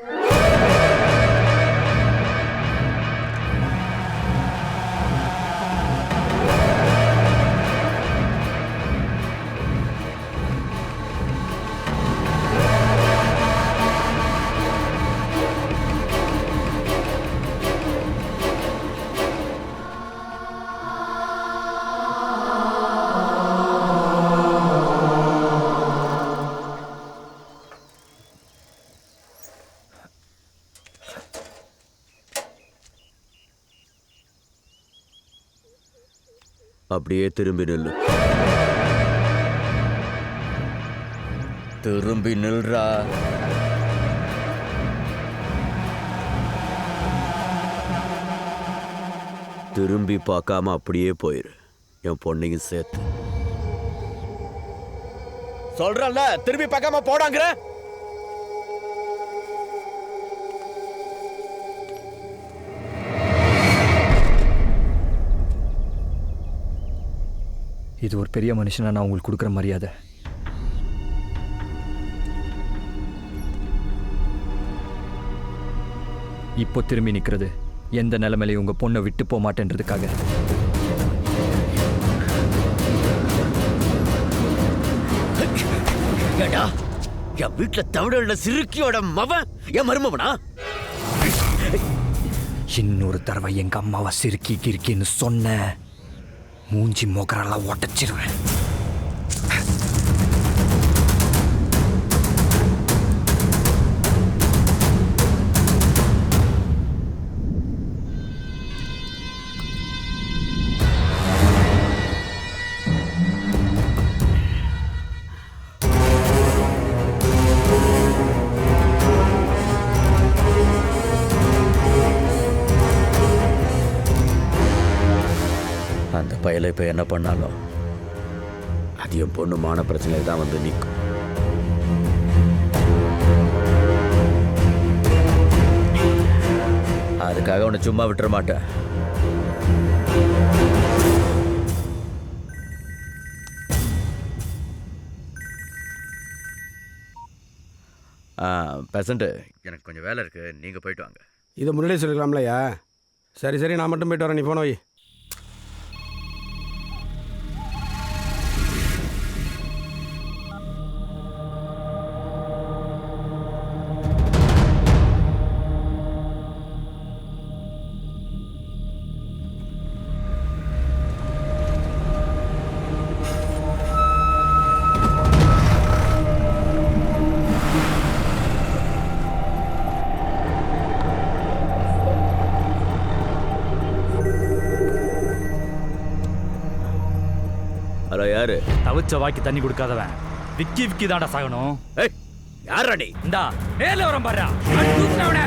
அப்படியே திரும்பி நில்லு. திரும்பி நில்றா. திரும்பி பார்க்காம அப்படியே போயிரு, என் பொண்ணையும் சேர்த்து. சொல்றல்ல, திரும்பி பார்க்காம போடாங்கிற. இது ஒரு பெரிய மனுஷனா நான் உங்களுக்கு கொடுக்குற மரியாதை. இப்போ திரும்பி நிற்கிறது எந்த நிலைமையிலையும் உங்க பொண்ணை விட்டு போக மாட்டேன்றதுக்காக. ஏடா, என் வீட்டுல தமிழ சிறுக்கியோட மவன் என் மருமவனா? இன்னொரு தடவை எங்க அம்மாவை சிறுக்கி கிறுக்கின்னு சொன்ன மூஞ்சி மோக்கரெல்லாம் உடச்சிருவேன். அந்த பயலை இப்போ என்ன பண்ணாலும் அது என் பொண்ணு மான பிரச்சனை தான் வந்து நிற்கும். அதுக்காக உன்னை சும்மா விட்டுற மாட்டேன். பெசண்ட்டு, எனக்கு கொஞ்சம் வேலை இருக்குது, நீங்கள் போயிட்டு வாங்க. இதை முன்னாடியே சொல்லிக்கலாம்லையா? சரி சரி, நான் மட்டும் போயிட்டு வரேன், நீ போன வை. தவிச்ச வாக்கி தண்ணி கொடுக்காதவன் விக்கி விக்கி தாண்டா சாகணும். ஏய் யாரா நீ? இந்தா நேர்ல வரம் பாரு. தூக்குனவனே.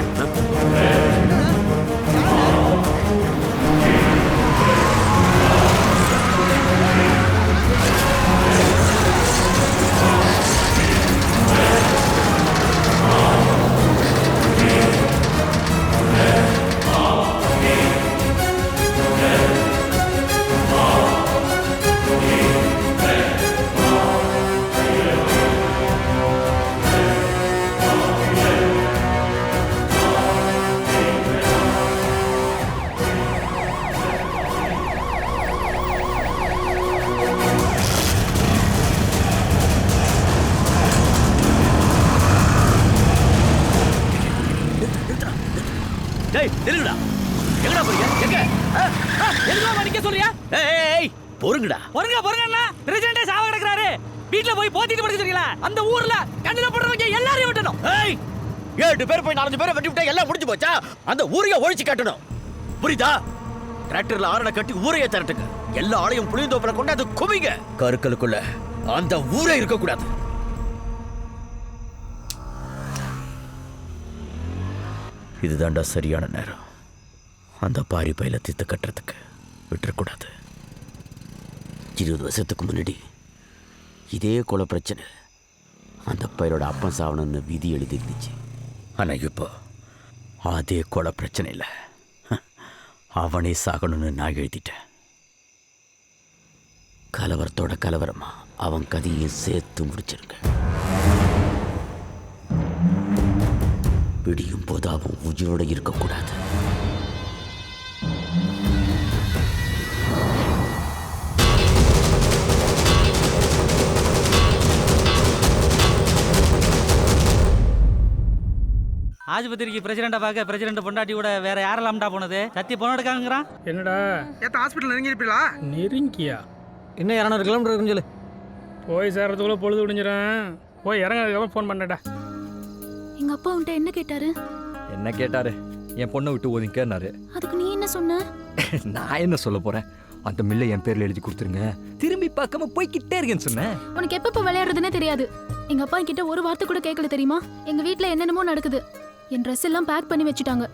டேய் நில்லுடா. எங்கடா போறீங்க? எங்க? எதுக்கு மணிக்க சொல்றியா? ஏய் பொறுங்கடா. பொறுங்கண்ணா. பிரசிடென்ட் சாவ கிடக்குறாரு. வீட்ல போய் போத்திட்டு படுக்க சொல்றீங்களா? அந்த ஊர்ல கண்ணுல போடுறவங்க எல்லாரையும் விட்டணும். ஏய் 7 பேர் போய் 4 பேரை வெட்டி விட்டா எல்லாம் முடிஞ்சு போச்சா? அந்த ஊரையே ஒழிச்சு கட்டணும். புரியுதா? டிராக்டர்ல ஆரணை கட்டி ஊரையே திரட்டுங்க. எல்லா ஆளையும் புளியந்தோப்புல கொண்டாந்து குவிங்க. கருக்கலுக்குள்ள அந்த ஊரே இருக்க கூடாது. இதுதான்டா சரியான நேரம். அந்த பாரி பையில தித்து கட்டுறதுக்கு விட்டுறக்கூடாது. 20 வருஷத்துக்கு முன்னாடி இதே கொலை பிரச்சனை அந்த பையனோட அப்பன் சாவணும்னு விதி எழுதிருந்துச்சு. ஆனால் இப்போ அதே கொலை பிரச்சனை இல்லை, அவனே சாகணும்னு நான் எழுதிட்டேன். கலவரத்தோட கலவரமா அவன் கதையும் சேர்த்து முடிச்சிருங்க. விடியும் போது அவன் உயிரோட இருக்கக்கூடாது. ஆஸ்பத்திரிக்கு பிரசிடென்ட்டை பார்க்க பிரசிடென்ட் பொண்டாட்டி கூட வேற யாரெல்லாம்டா போனது? சத்தி போன எடுக்காங்கிறான். என்னடா ஏத்த ஹாஸ்பிட்டல் நெருங்கி இருப்பீங்களா? நெருங்கியா? இன்னும் 200 கிலோமீட்டர் இருக்குன்னு சொல்லு. போய் சேர்றதுக்குள்ள பொழுது விடிஞ்சிடும். போய் இறங்கிறதுக்கப்புறம் ஃபோன் பண்ணடா. எங்க அப்பா உன்ட்ட என்ன கேட்டாரு? என்ன கேட்டாரு? என் பொண்ணை விட்டு ஒதுங்கன்னாரு. அதுக்கு நீ என்ன சொன்ன? நான் என்ன சொல்ல போறேன்? அந்த மில்லை என் பேர்ல எழுதி கொடுத்துருங்க, திரும்பி பார்க்காம போய்கிட்டே இருக்கேன்னு சொன்னேன். உனக்கு எப்ப விளையாடுறதுன்னே தெரியாது. எங்க அப்பா கிட்ட ஒரு வார்த்தை கூட கேட்கல தெரியுமா? எங்க வீட்ல என்னென்னமோ நடக்குது. என் ட்ரெஸ் எல்லாம் பேக் பண்ணி வச்சுட்டாங்க.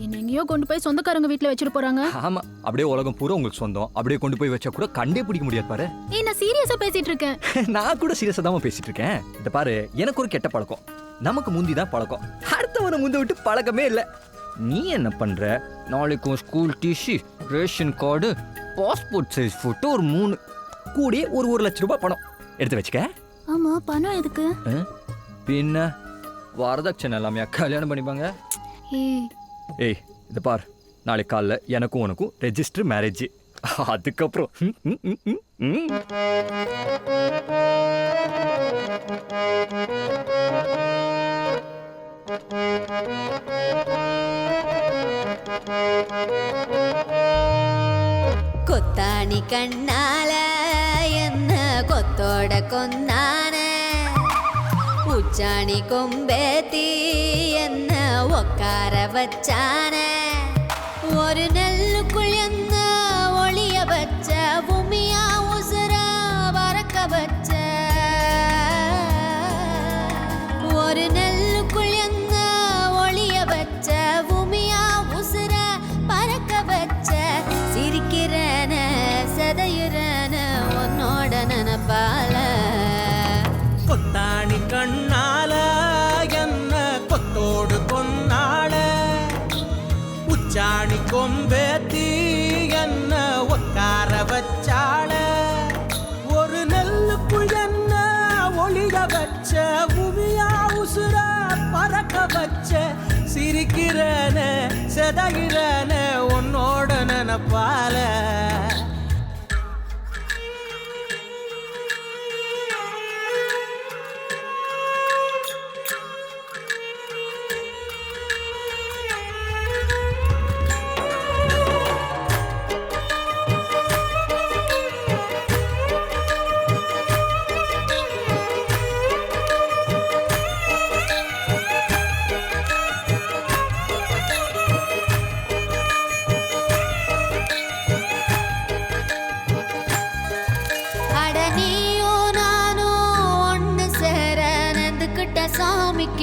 என்ன எங்கேயோ கொண்டு போய் சொந்தக்காரங்க வீட்ல வச்சுட்டு போறாங்க. ஆமா, அப்படியே உலகம் பூரா உங்களுக்கு சொந்தம். அப்படியே கொண்டு போய் வச்சா கூட கண்டே பிடிக்க முடியாது பாரு. நான் சீரியஸா பேசிட்டு இருக்கேன். நான் கூட சீரியஸா தான் பேசிட்டு இருக்கேன். இந்த பாரு, எனக்கு ஒரு கெட்ட பழக்கம். நமக்கு முந்தி தான் பழக்கம், அடுத்தவனை முந்தி விட்டு பழக்கமே இல்லை. நீ என்ன பண்ற? நாளைக்கும் school DC, ration card, passport size photo ஒரு 3 கூடிய ஒரு 1 லட்சம் ரூபாய் பணம் எடுத்து வச்சுக்க. ஆமா, பணம் எதுக்கு? பின்ன வரதட்சணை எல்லாமே கல்யாணம் பண்ணிப்பாங்க. ஏய் இதை பார், நாளைக்கு காலைல எனக்கும் உனக்கும் ரெஜிஸ்டர் மேரேஜ். அதுக்கப்புறம் கொத்தாணி கண்ணால என்ன கொத்தோட கொந்தான, உச்சாணி கொம்பேத்தி என்ன உக்கார வச்சான, ஒரு நெல்லுக்குள் என்ன ஒளிய வச்ச, பூமியா உசுர பறக்க வச்ச, ஒரு நெல்லுக்குள் என்ன ஒளிய வச்ச, பூமியா உசுர பறக்க வச்ச, சிரிக்கிறன சதையுறன உன்னோட நினப்பால, கொத்தாணி கண்ணால என்ன கொத்தோடு கொன்னாட, உச்சாணி கொம்பேத்தி என்ன உக்கார வச்சாட, ஒரு நெல்லுக்குள் என்ன ஒளிய வச்ச, பூமியா உசுர பறக்க வச்ச, சிரிக்கிறன செதகிறன உன்னோட நினப்பால.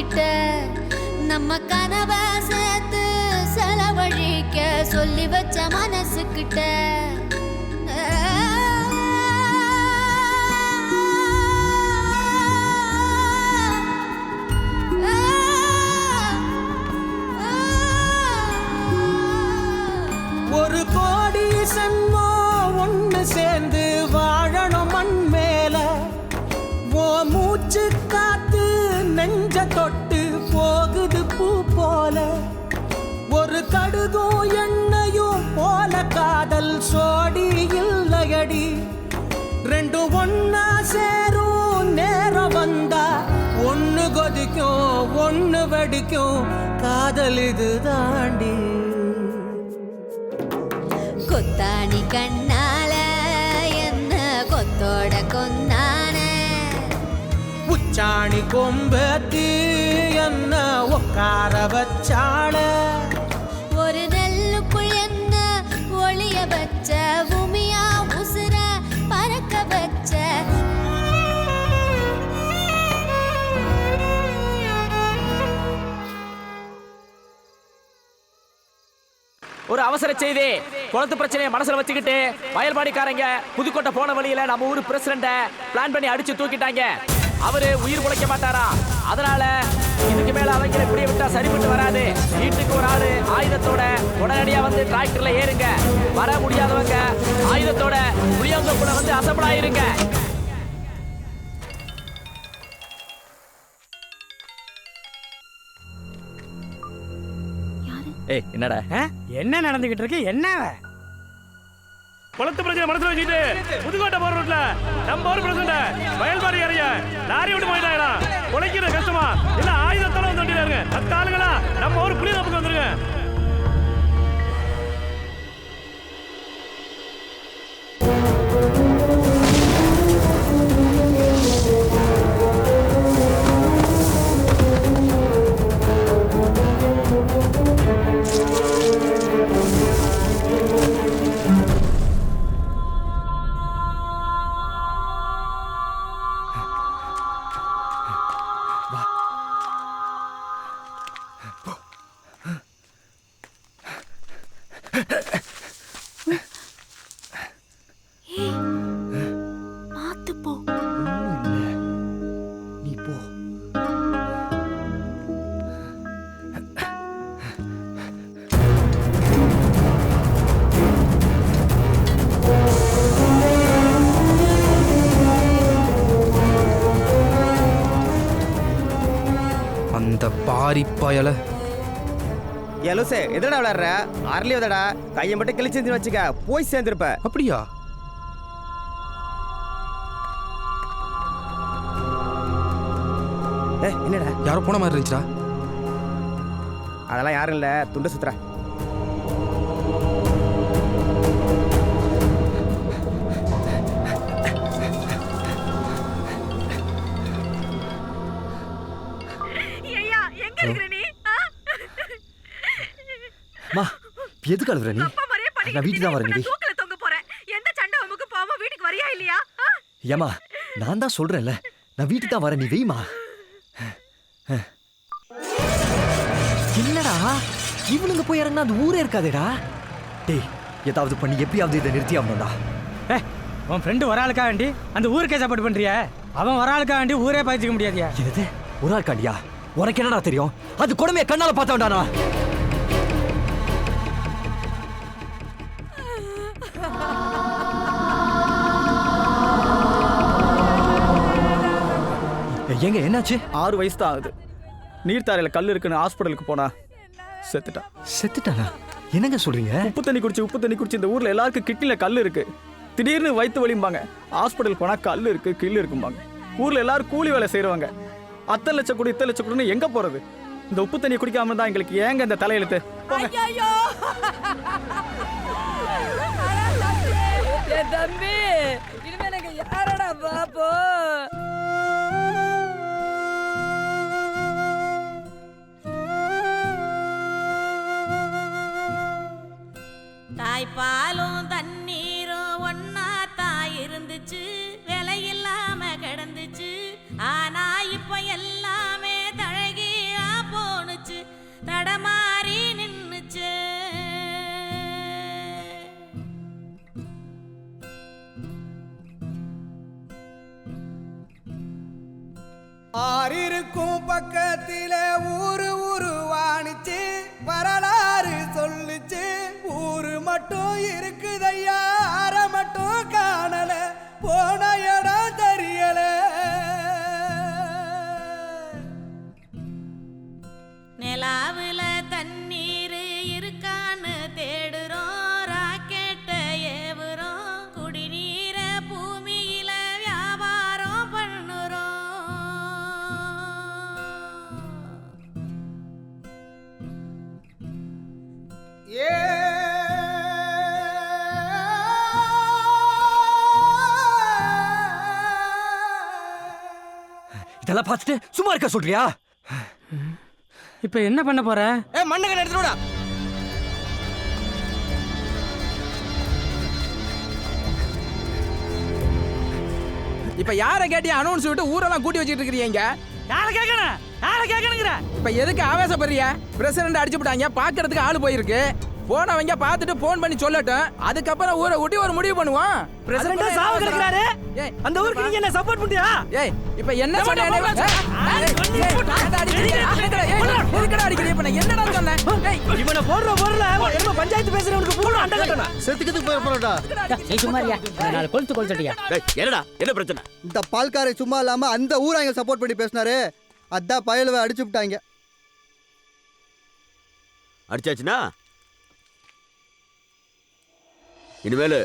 கிட்ட நம்ம கனவை சேர்த்து செலவழிக்க சொல்லி வச்ச மனசுக்கிட்ட ஒரு கோடி சன்மோ ஒன்று சேர்ந்து வாழணும் மண் மேல ஓ மூச்சு காத்து நெஞ்ச தொட்டு போகுது பூ போல ஒரு கடுகும் எண்ணெயும் போல காதல் சோடி இல்லையடி ரெண்டும் ஒன்னா சேரும் நேரம் வந்தா ஒன்னு கொதிக்கும் ஒன்னு வெடிக்கும் காதல் இது தாண்டி கொத்தாணி கண்ணால என்ன கொத்தோட கொந்தான உச்சாணி கொம்பத்தி என்ன உக்கார வச்சாள ஒரு நெல்லுக்குள் என்ன ஒளிய வச்ச பூமியா உசுர பறக்க வச்ச ஒரு அவசர செய்தி. குளத்து பிரச்சனையை மனசுல வச்சுக்கிட்டு வயல்பாடிக்காரங்க புதுக்கோட்டை போன வழியில நம்ம ஊர் பிரசிடண்ட பிளான் பண்ணி அடிச்சு தூக்கிட்டாங்க. அவரு உயிர் பிழைக்க மாட்டாரா. அதனால இதுக்கு மேல அவங்க இப்படியே விட்டா சரிப்பட்டு வராது. வீட்டுக்கு ஒரு ஆளு ஆயுதத்தோட உடனடியா வந்து டிராக்டர்ல ஏறுங்க. வர முடியாதவங்க ஆயுதத்தோட புளியந்தோப்புல வந்து அசம்பிள் ஆயிருங்க. ஏய் என்னடா என்ன நடந்துகிட்டு இருக்கு? என்ன குளத்து பிரச்சனை மனசுல வச்சுட்டு புதுக்கோட்டை போற ரோட்ல நம்ம ஊர் பிரச்சனை வயல்பாடி ஏறிய லாரி விட்டு போயிட்டாங்களா. உழைக்கிற கஷ்டமா இல்ல ஆயுதத்தோட வந்து வண்டியில மத்த ஆளுங்களா நம்ம ஊர் புளிய தப்புக்கு வந்துருங்க. மாத்து போ. நீ போ. அந்த பாரி பயல எலோசே எதடா விளையாடுற அரளி வதடா கையை மட்டும் கிழிச்சு வச்சுக்க போய் சேர்ந்துருப்ப. அப்படியா? என்னடா யாரோ போன மாதிரி இருந்துச்சா? அதெல்லாம் யாரும் இல்ல துண்டு சுத்துற. மா எதுக்கு அழுகுற நீ? நான் வீட்டுக்கு தான் வரேன். ஏமா நான் தான் சொல்றேன்ல நான் வீட்டுக்கு தான் வரேன். நீ வெய்மா. என்னடா இவனுங்க போய் இறங்கினா அந்த ஊரே இருக்காதேடா. டேய் ஏதாவது பண்ணி எப்படியாவது இதை நிறுத்தி ஆகணும்டா. உன் ஃப்ரெண்டு ஒரு ஆளுக்கா வேண்டி அந்த ஊருக்கே சப்போர்ட் பண்றியா? அவன் ஒரு ஆளுக்கா வேண்டி ஊரே பாய்ச்சிக்க முடியாதியா? என்னது ஒரு ஆள் காண்டியா? உனக்கு என்னடா தெரியும்? அது கொடுமையை கண்ணால பார்த்தவன்டானா? எங்க என்னாச்சு? 6 வயசு தான் ஆகுது. நீர்த்தாரையில கல் இருக்குன்னு ஹாஸ்பிட்டலுக்கு போனா செத்துட்டான். செத்துட்டானா? என்னங்க சொல்றீங்க? உப்பு தண்ணி குடிச்சு இந்த ஊர்ல எல்லாருக்கும் கிட்னில கல் இருக்கு. திடீர்னு வயிற்று வலிம்பாங்க. ஹாஸ்பிட்டல் போனா கல் இருக்கு கில்லு இருக்கும்பாங்க. ஊர்ல எல்லாரும் கூலி வேலை செய்யறவங்க. அத்தனை லட்சம் கூட இத்தனை லட்சம் கூடன்னு எங்க போறது? இந்த உப்பு தண்ணி குடிக்காம தான் எங்களுக்கு ஏங்க இந்த தலையெழுத்து? தம்பி இனிமே எனக்கு யாரடா பாப்போ? தாய்ப்பாலும் தண்ணீரும் ஒன்னா தாய் இருந்துச்சு, விலை இல்லாம கிடந்துச்சு. ஆனா இப்ப எல்லாமே தழகி ஊருக்கும் பக்கத்தில ஊரு உருவானிச்சு வரலாறு சொல்லுச்சு. ஊரு மட்டும் இருக்குதையா, அற மட்டும் காணல, போன இடம் தெரியல. நிலாவுல தண்ணீர் இருக்கான்னு தேடுறோம், ராக்கெட்ட ஏவுறோம், குடிநீர பூமியில வியாபாரம் பண்ணுறோம். இதெல்லாம் பார்த்துட்டு சும்மா இருக்க சொல்றியா? இப்போ என்ன பண்ண போற? மண்ணகன் எடுத்துடா. இப்ப யாரை கேட்டியா அனௌன்ஸ் விட்டு ஊரெல்லாம் கூட்டி வச்சுட்டு இருக்கிறீங்க? யாரை கேட்கணும்? யாரை கேட்கணுங்கிற? இப்ப எதுக்கு ஆவேசப்படுறியா? பிரசிடண்ட் அடிச்சு விட்டாங்க, பாக்குறதுக்கு ஆளு போயிருக்கு. போனவங்க பார்த்துட்டு போன் பண்ணி சொல்லட்டும், அதுக்கப்புறம் ஊரை ஊட்டி ஒரு முடிவு பண்ணுவோம். பிரசிடண்டா சாவு கிடக்குறாரு. அந்த ஊருக்கு நீங்க என்ன சப்போர்ட் பண்றியா? ஏய் இப்போ என்ன சொன்னே? என்னடா சொன்னேன்? இவனை போடுற என்ன பஞ்சாயத்து பேசுறவனுக்கு பூரா அண்டை கட்டணும். செத்துக்கிட்டு போய் போறடா. சும்மாரியா நாலு கொளுத்து கொளுத்துட்டியா? என்னடா என்ன பிரச்சனை? இந்த பால்காரை சும்மா இல்லாம அந்த ஊராங்க சப்போர்ட் பண்ணி பேசினாரு, அதான் பயலுவை அடிச்சு விட்டாங்க. அடிச்சாச்சுன்னா இனிமேல்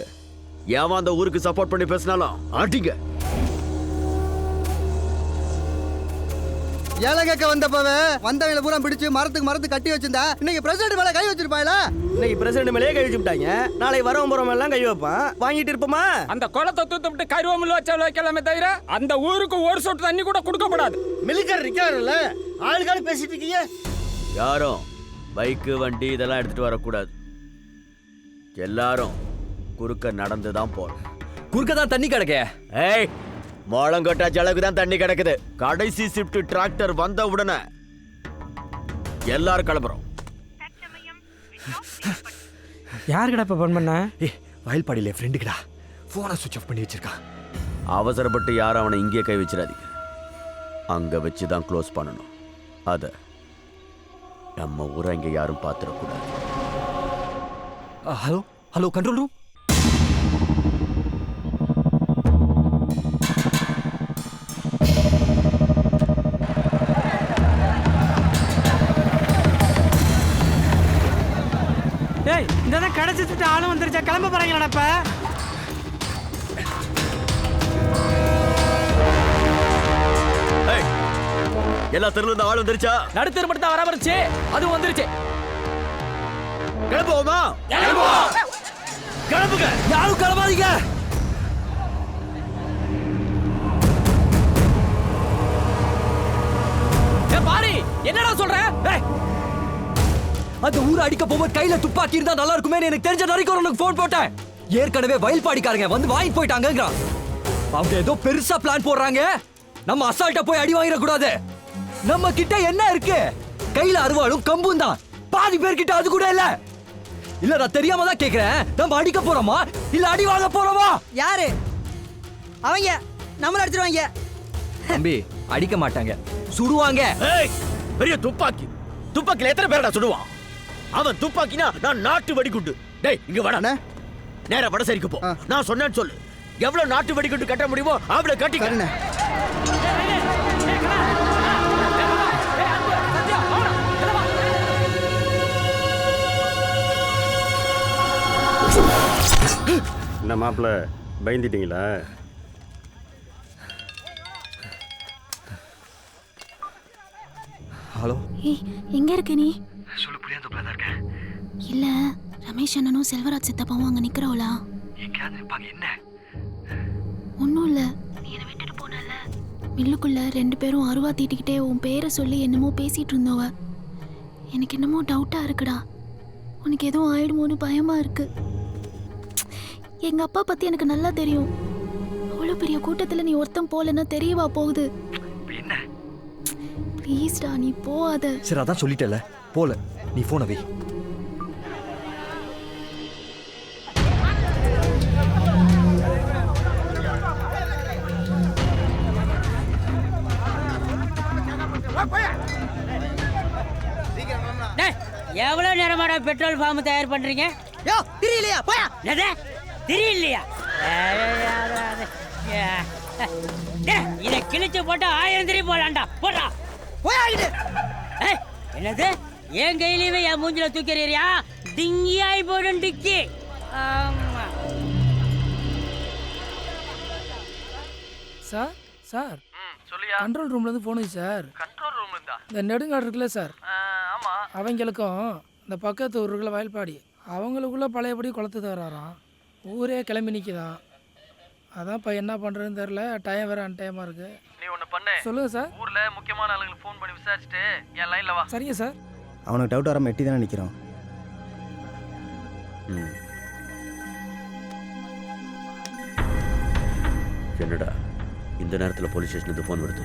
ஏன் அந்த ஊருக்கு சப்போர்ட் பண்ணி பேசினாலும் ஆட்டிங்க. ஏழை கேட்க வந்தப்பவே வந்தவங்களை பூரா பிடிச்சு மரத்துக்கு கட்டி வச்சிருந்தா இன்னைக்கு பிரசிடண்ட் மேல கை வச்சிருப்பாங்களா? இன்னைக்கு பிரசிடண்ட் மேலே கை வச்சு விட்டாங்க, நாளை வரவன் போறவன் எல்லாம் கை வைப்பான். வாங்கிட்டு இருப்போமா? அந்த குளத்தை தூத்து விட்டு கருவமில் வச்சாலும் வைக்கலாமே தவிர அந்த ஊருக்கு ஒரு சொட்டு தண்ணி கூட கொடுக்கப்படாது. மிலிட்டரி இருக்காருல்ல, ஆளுக்காளு பேசிட்டு இருக்கீங்க. யாரும் பைக்கு வண்டி இதெல்லாம் எடுத்துட்டு வரக்கூடாது. எல்லாரும் குறுக்க நடந்து தான் போறோம். குறுக்க தான் தண்ணி கிடக்க. ஏய், மோளங்கொட்டாச்சு அளவுக்கு தான் தண்ணி கிடக்குது. கடைசி ஷிஃப்ட் டிராக்டர் வந்த உடனே எல்லாரும் கிளம்புறோம். யாருக்கடா இப்ப போன் பண்ண? வயல்பாடியில ஃப்ரெண்டுக்குடா, போனை சுவிட்ச் ஆஃப் பண்ணி வச்சிருக்கான். அவசரப்பட்டு யாரும் அவனை இங்கே கை வச்சிடாதீங்க. அங்க வச்சு தான் க்ளோஸ் பண்ணணும். அத நம்ம ஊரை இங்க யாரும் பார்த்துடக்கூடாது. Hello hello, control room. ஏய், இந்த கடைச்சிட்டு ஆளும் வந்துருச்சா? கிளம்ப போறாங்களாடா இப்ப? எல்லா தெருல இருந்து ஆள் வந்துருச்சா? நடுத்தர் மட்டும் தான் வராம இருந்துச்சு, அது வந்துருச்சு. கிளம்புவோமா? கிளம்புங்க. யாரும் கிளம்பாதீங்க. பாரி, என்னடா சொல்ற? அந்த ஊரை அடிக்க போகும்போது கையில துப்பாக்கி இருந்தா நல்லா இருக்குமே எனக்கு தெரிஞ்ச வரைக்கும் உனக்கு போன் போட்டேன். ஏற்கனவே வயல்பாடிக்காரங்க வந்து வாங்கி போயிட்டாங்கங்கிறான். அவங்க ஏதோ பெருசா பிளான் போடுறாங்க. நம்ம அசால்ட்டா போய் அடி வாங்கிட கூடாது. நம்ம கிட்ட என்ன இருக்கு? கையில அருவாளும் கம்பும் தான். பாதி பேர்கிட்ட அது கூட இல்ல. இல்ல, நான் தெரியாம தான் கேக்குறேன். நம்ம அடிக்க போறோமா இல்ல அடி வாங்க போறோமா? யாரு அவங்க? நம்மள அடிச்சிருவாங்க. தம்பி, அடிக்க மாட்டாங்க, சுடுவாங்க. பெரிய துப்பாக்கி. துப்பாக்கில எத்தனை பேரடா சுடுவான்? அவன் துப்பாக்கினா நான் நாட்டு வெடிகுண்டு. டேய், இங்க வாடா. நேரா வடசேரிக்கு போ. நான் சொன்னேன்னு சொல்லு. எவ்வளவு நாட்டு வெடிகுண்டு கட்ட முடியுமோ அவ்வளவு கட்டிக்க. என்ன மாப்பிள்ள, பயந்துட்டீங்களா? ஹலோ, ஏய், எங்க இருக்க நீ? சொல்லு, புளியாந்தோப்புல தான் இருக்கேன். இல்ல, ரமேஷ் அண்ணனும் செல்வராஜ் சித்தப்பாவும் அங்க நிக்கிறவளா? எங்கேயாவது நிப்பாங்க. என்ன? ஒன்னும் இல்ல, நீ என்ன விட்டுட்டு போனல, மில்லுக்குள்ள 2 பேரும் அருவா தீட்டிக்கிட்டே உன் பேரை சொல்லி என்னமோ பேசிட்டு இருந்தவ. எனக்கு என்னமோ டவுட்டா இருக்குடா. உனக்கு எதுவும் ஆயிடுமோன்னு பயமா இருக்கு. எங்க அப்பா பத்தி எனக்கு நல்லா தெரியும். அவ்வளவு பெரிய கூட்டத்துல நீ ஒருத்தன் போலன்னா தெரியவா போகுது? என்ன? ப்ளீஸ்டா, நீ போகாத. சரி, அதான் சொல்லிட்டல, போல. நீ போன வை. எப்போடா பெட்ரோல் ஃபார்ம் தயார் பண்றீங்க? யோ தெரியலையா போயா? எது தெரியலையா? இதை கிழிச்சு போட்டு 1000 திரி போலாம்டா. போடா போயா. என்னது என் கையிலயுமே என் மூஞ்சில தூக்கிறீரியா? டிங்கியாய் போடும் டிக்கி. ஆமா சார் சார் கண்ட்ரோல் ரூம்ல இருந்து போனுது சார். கண்ட்ரோல் ரூம்ல இருந்தா? இந்த நெடுங்காடு இருக்குல்ல சார், ஆமா. அவங்களுக்கும் இந்த பக்கத்து ஊருக்குள்ள வயல்பாடி அவங்களுக்குள்ள பழையபடி குளத்து தராராம். ஊரே கிளம்பி நிற்கிதான். அதான் இப்போ என்ன பண்ணுறதுன்னு தெரில. டைம் வேறு அன்டைமாக இருக்குது. நீ ஒன்று பண்ணு. சொல்லுங்கள் சார். ஊரில் முக்கியமான ஆளுங்களுக்கு ஃபோன் பண்ணி விசாரிச்சுட்டு என் லைனில் வா. சரிங்க சார். அவனுக்கு டவுட் வராமல் எட்டி தானே நிற்கிறோம். என்னடா இந்த நேரத்தில் போலீஸ் ஸ்டேஷனுக்கு ஃபோன் வருது?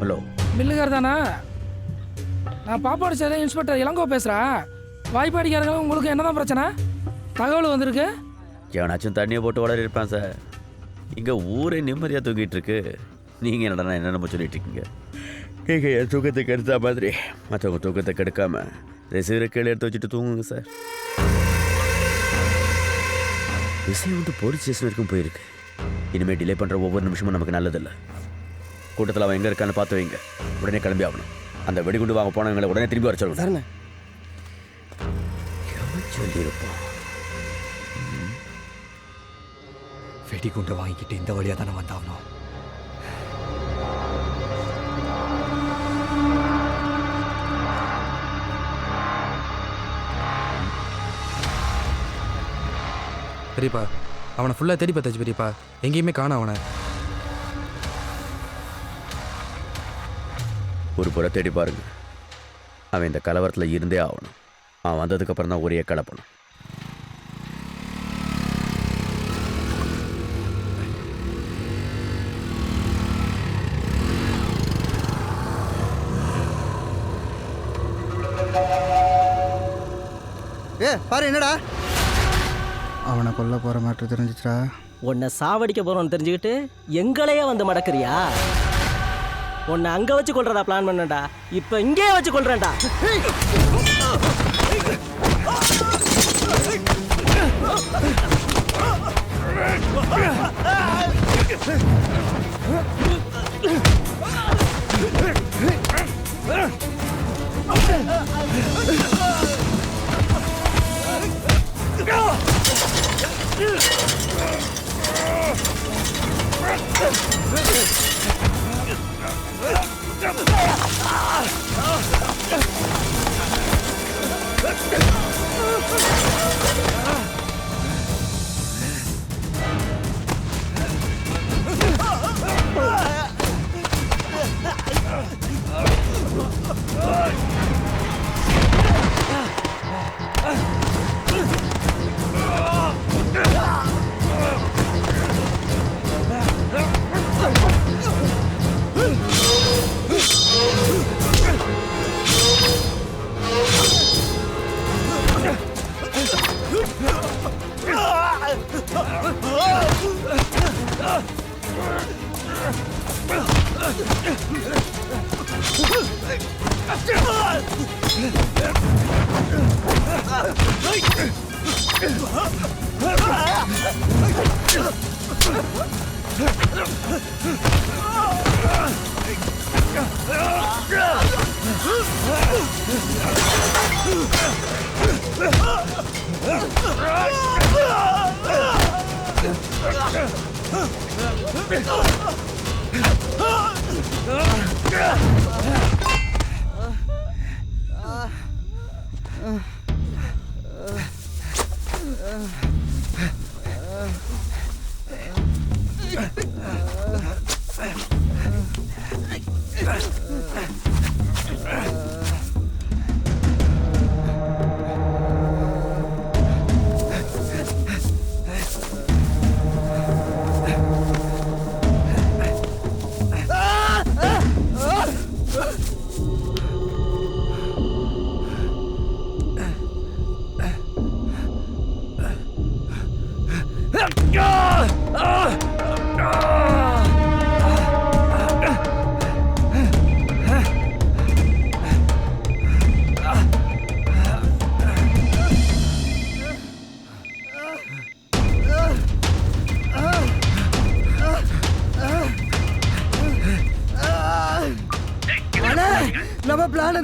ஹலோ, மில்லுகார் தானே? நான் பாப்பாடு சேர இன்ஸ்பெக்டர் இளங்கோ பேசுகிறேன். வாய்ப்பாடிக்காரங்களும் உங்களுக்கு என்ன தான் பிரச்சனை? தகவல் வந்திருக்கு. எவனாச்சும் தண்ணியை போட்டு வளர இருப்பான் சார். இங்கே ஊரே நிம்மதியாக தூங்கிட்டு இருக்கு. நீங்கள் என்னடா என்னென்ன சொல்லிட்டு இருக்கீங்க? நீங்கள் என் தூக்கத்தை கெடுத்தா மாதிரி மற்றவங்க தூக்கத்தை கெடுக்காம ரிசீவரை கீழே எடுத்து வச்சுட்டு தூங்குங்க சார். விஷயம் வந்து போலீஸ் ஸ்டேஷன் வரைக்கும் போயிருக்கு. இனிமேல் டிலே பண்ணுற ஒவ்வொரு நிமிஷமும் நமக்கு நல்லதில்லை. கூட்டத்தில் அவன் எங்கே இருக்கான்னு பார்த்து வைங்க. உடனே கிளம்பி ஆகணும். அந்த வெடிகுண்டு வாங்க போனவங்களை உடனே திரும்பி வர சொல்லுங்க. சொல்லியிருப்போம். வெடிகுண்டை வாங்கிக்கிட்டு இந்த வழியாக தானே வந்தாகணும். பெரியப்பா, அவனை ஃபுல்லாக தேடி பார்த்தாச்சு பெரியப்பா. எங்கேயுமே காணோம் அவனை. ஒரு புற தேடி பாருங்க. அவன் இந்த கலவரத்தில் இருந்தே ஆகணும். அவன் வந்ததுக்கப்புறம் தான் ஒரே கலப்பணும். பாரு என்னடா அவனை கொல்ல போற மாற்று தெரிஞ்சிச்சா? உன்னை சாவடிக்க போறோம்னு தெரிஞ்சுக்கிட்டு எங்களையே வந்து மடக்குறியா? உன்னை அங்க வச்சு கொள்றதா பிளான் பண்ணடா. இப்ப இங்கே வச்சு கொள்றேன்டா.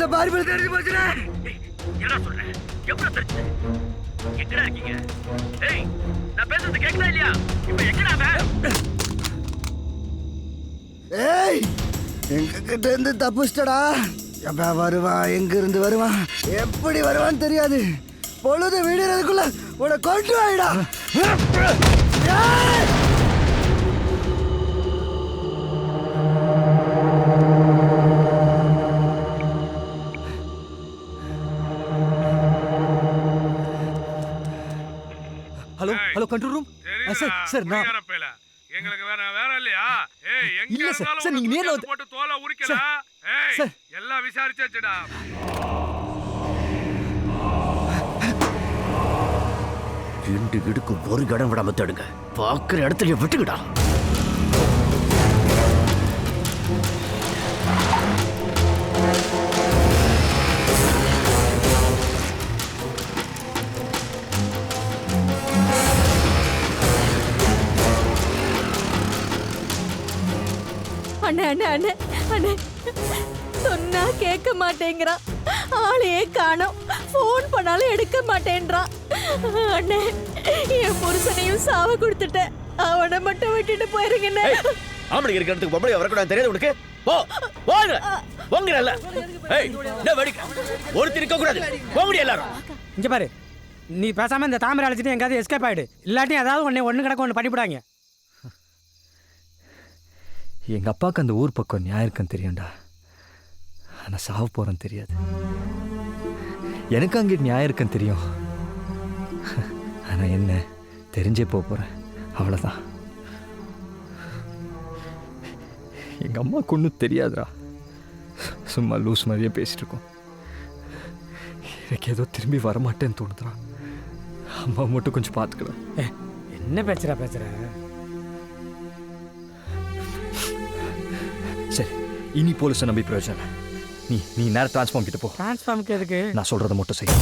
அந்த பார்பிள் தெரிஞ்சு போச்சுடா. என்ன சொல்ற? எப்ப தெரிஞ்சு? எங்கடா இருக்கீங்க? ஏய், நான் பேசுறது கேக்குதா இல்லையா? இப்ப எங்கடா அவன்? ஏய், எங்க கிட்ட இருந்து தப்பிச்சிட்டடா. எப்ப வருவான், எங்க இருந்து வருவான், எப்படி வருவான்னு தெரியாது. பொழுது விடுறதுக்குள்ள உன்னை கொண்டு வாயிடா. Hello hello control room sir sir நான் எங்களுக்கு வேற இல்லையா? ஏய், எங்க இல்ல சார், இருந்தாலும் சார், நீங்க நேர்ல உனக்கு போட்டு தோலை உரிக்கல. ஏய், சார். எல்லாம் விசாரிச்சாச்சுடா. ரெண்டு இடுக்கு ஒரு இடம் விடாம தடுங்க. பாக்குற இடத்துல விட்டுக்கிடா. அண்ணே அண்ணே அண்ணே அண்ணே சொன்னா கேட்க மாட்டேங்கிறான். ஆளையே காணோம். ஃபோன் பண்ணாலும் எடுக்க மாட்டேன்றான். அண்ணே, என் புருஷனையும் சாவ கொடுத்துட்டேன். அவனை மட்டும் விட்டுட்டு போயிருங்கண்ணே. ஆம்பளை இருக்கிற இடத்துக்கு பொம்பளை வரக்கூடாது தெரியாது உனக்கு? போ போங்க போங்கறல்ல. ஏய், என்ன வெடிக்க? ஒருத்தர் இருக்க கூடாது. போங்கடி எல்லாரும். இங்க பாரு, நீ பேசாம இந்த தாமரை அழைச்சிட்டு எங்காவது எஸ்கேப் ஆயிடு. இல்லாட்டி ஏதாவது ஒன்று கிடக்க ஒன்று பண்ணிவிடாங்க. எங்கள் அப்பாவுக்கு அந்த ஊர் பக்கம் நியாயம் இருக்குன்னு தெரியும்டா. ஆனால் சாவ போகிறேன்னு தெரியாது. எனக்கு அங்கே நியாயம் இருக்குன்னு தெரியும். ஆனால் என்ன தெரிஞ்சே போகிறேன், அவ்வளோதான். எங்கள் அம்மாவுக்கு ஒன்றும் தெரியாதுடா. சும்மா லூஸ் மாதிரியே பேசிட்டு இருக்கோம். எனக்கு ஏதோ திரும்பி வரமாட்டேன்னு தோணுதுடா. அம்மா மட்டும் கொஞ்சம் பார்த்துக்கலாம். என்ன பேசுற சரி, இனி போலீஸை நம்பி பிரயோஜனம் இல்லை. நீ நேரம் டிரான்ஸ்ஃபார்ம் கிட்ட போ. டிரான்ஸ்ஃபார்முக்கு எதுக்கு? நான் சொல்கிறத மட்டும் செய்.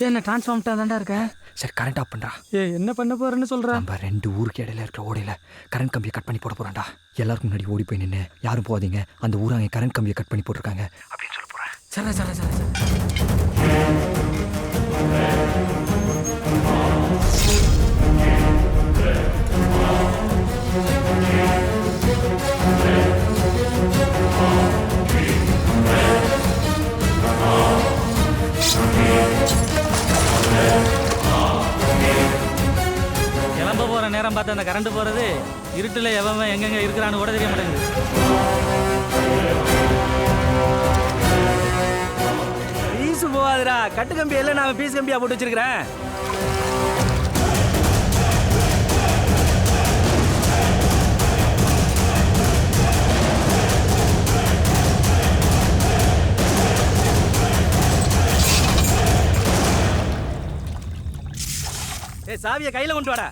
என்ன டிரான்ஸ்ஃபார்ம்ட்டா தான்டா இருக்கேன். சரி, கரண்ட் ஆஃப் பண்ணுறா. என்ன பண்ண போறேன்னு சொல்கிறேன். நம்ம ரெண்டு ஊருக்கு இடையில இருக்கிற ஓடையில் கரண்ட் கம்பியை கட் பண்ணி போட போகிறான்டா. எல்லாருக்கும் முன்னாடி ஓடி போய் நின்று யாரும் போகாதீங்க, அந்த ஊரை அங்கே கரண்ட் கம்பியை கட் பண்ணி போட்டிருக்காங்க அப்படின்னு சொல்ல போகிறேன். கிளம்ப போற நேரம் பார்த்து அந்த கரண்ட் போறது, இருட்டுல எவன் எங்கெங்க இருக்கிறான்னு கூட தெரிய மாட்டேங்குது. பீஸ் போகாதுடா. கட்டு கம்பி எல்லாம் நான் பீஸ் கம்பியா போட்டு வச்சிருக்கிறேன். சாவியை கையில கொண்டு வாடா.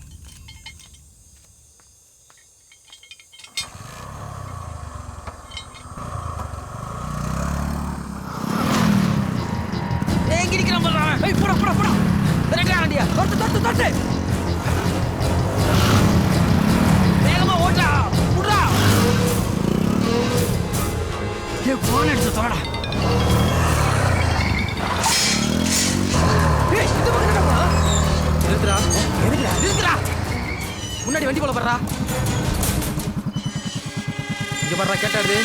வேகமா ஓட்டா புடா. போன் எடுத்து தோடா. முன்னாடி வண்டி போல படுறா. இங்க படுறா, கேட்டாரு.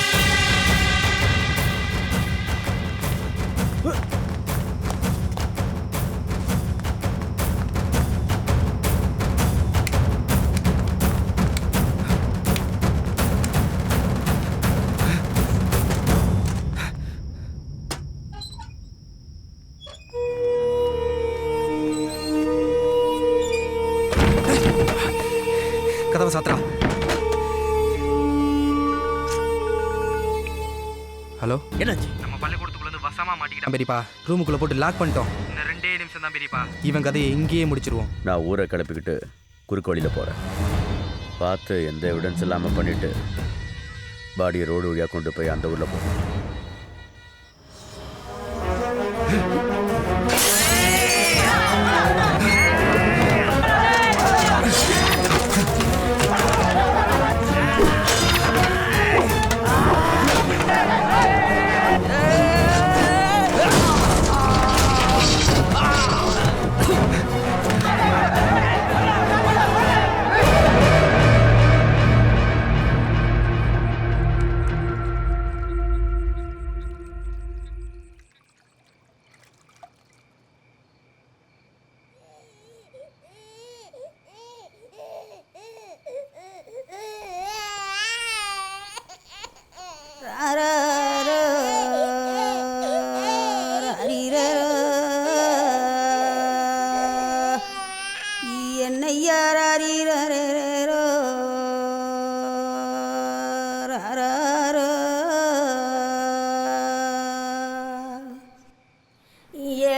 கதவை சாத்துறா. ஹலோ, என்னாச்சு? நம்ம பள்ளிக்கூடத்துக்குள்ள வசமா மாட்டிக்கிட்டான் பெரியப்பா. ரூமுக்குள்ள போட்டு லாக் பண்ணிட்டோம். இன்னும் 2 நிமிஷம் தான் பெரியப்பா. இவன் கதையை எங்கேயே முடிச்சிருவோம். நான் ஊரை கிளப்பிக்கிட்டு குறுக்கு வழியில் போகிறேன். பார்த்து எந்த எவிடன்ஸ் இல்லாமல் பண்ணிவிட்டு பாடியை ரோடு வழியாக கொண்டு போய் அந்த ஊரில் போகிறேன்.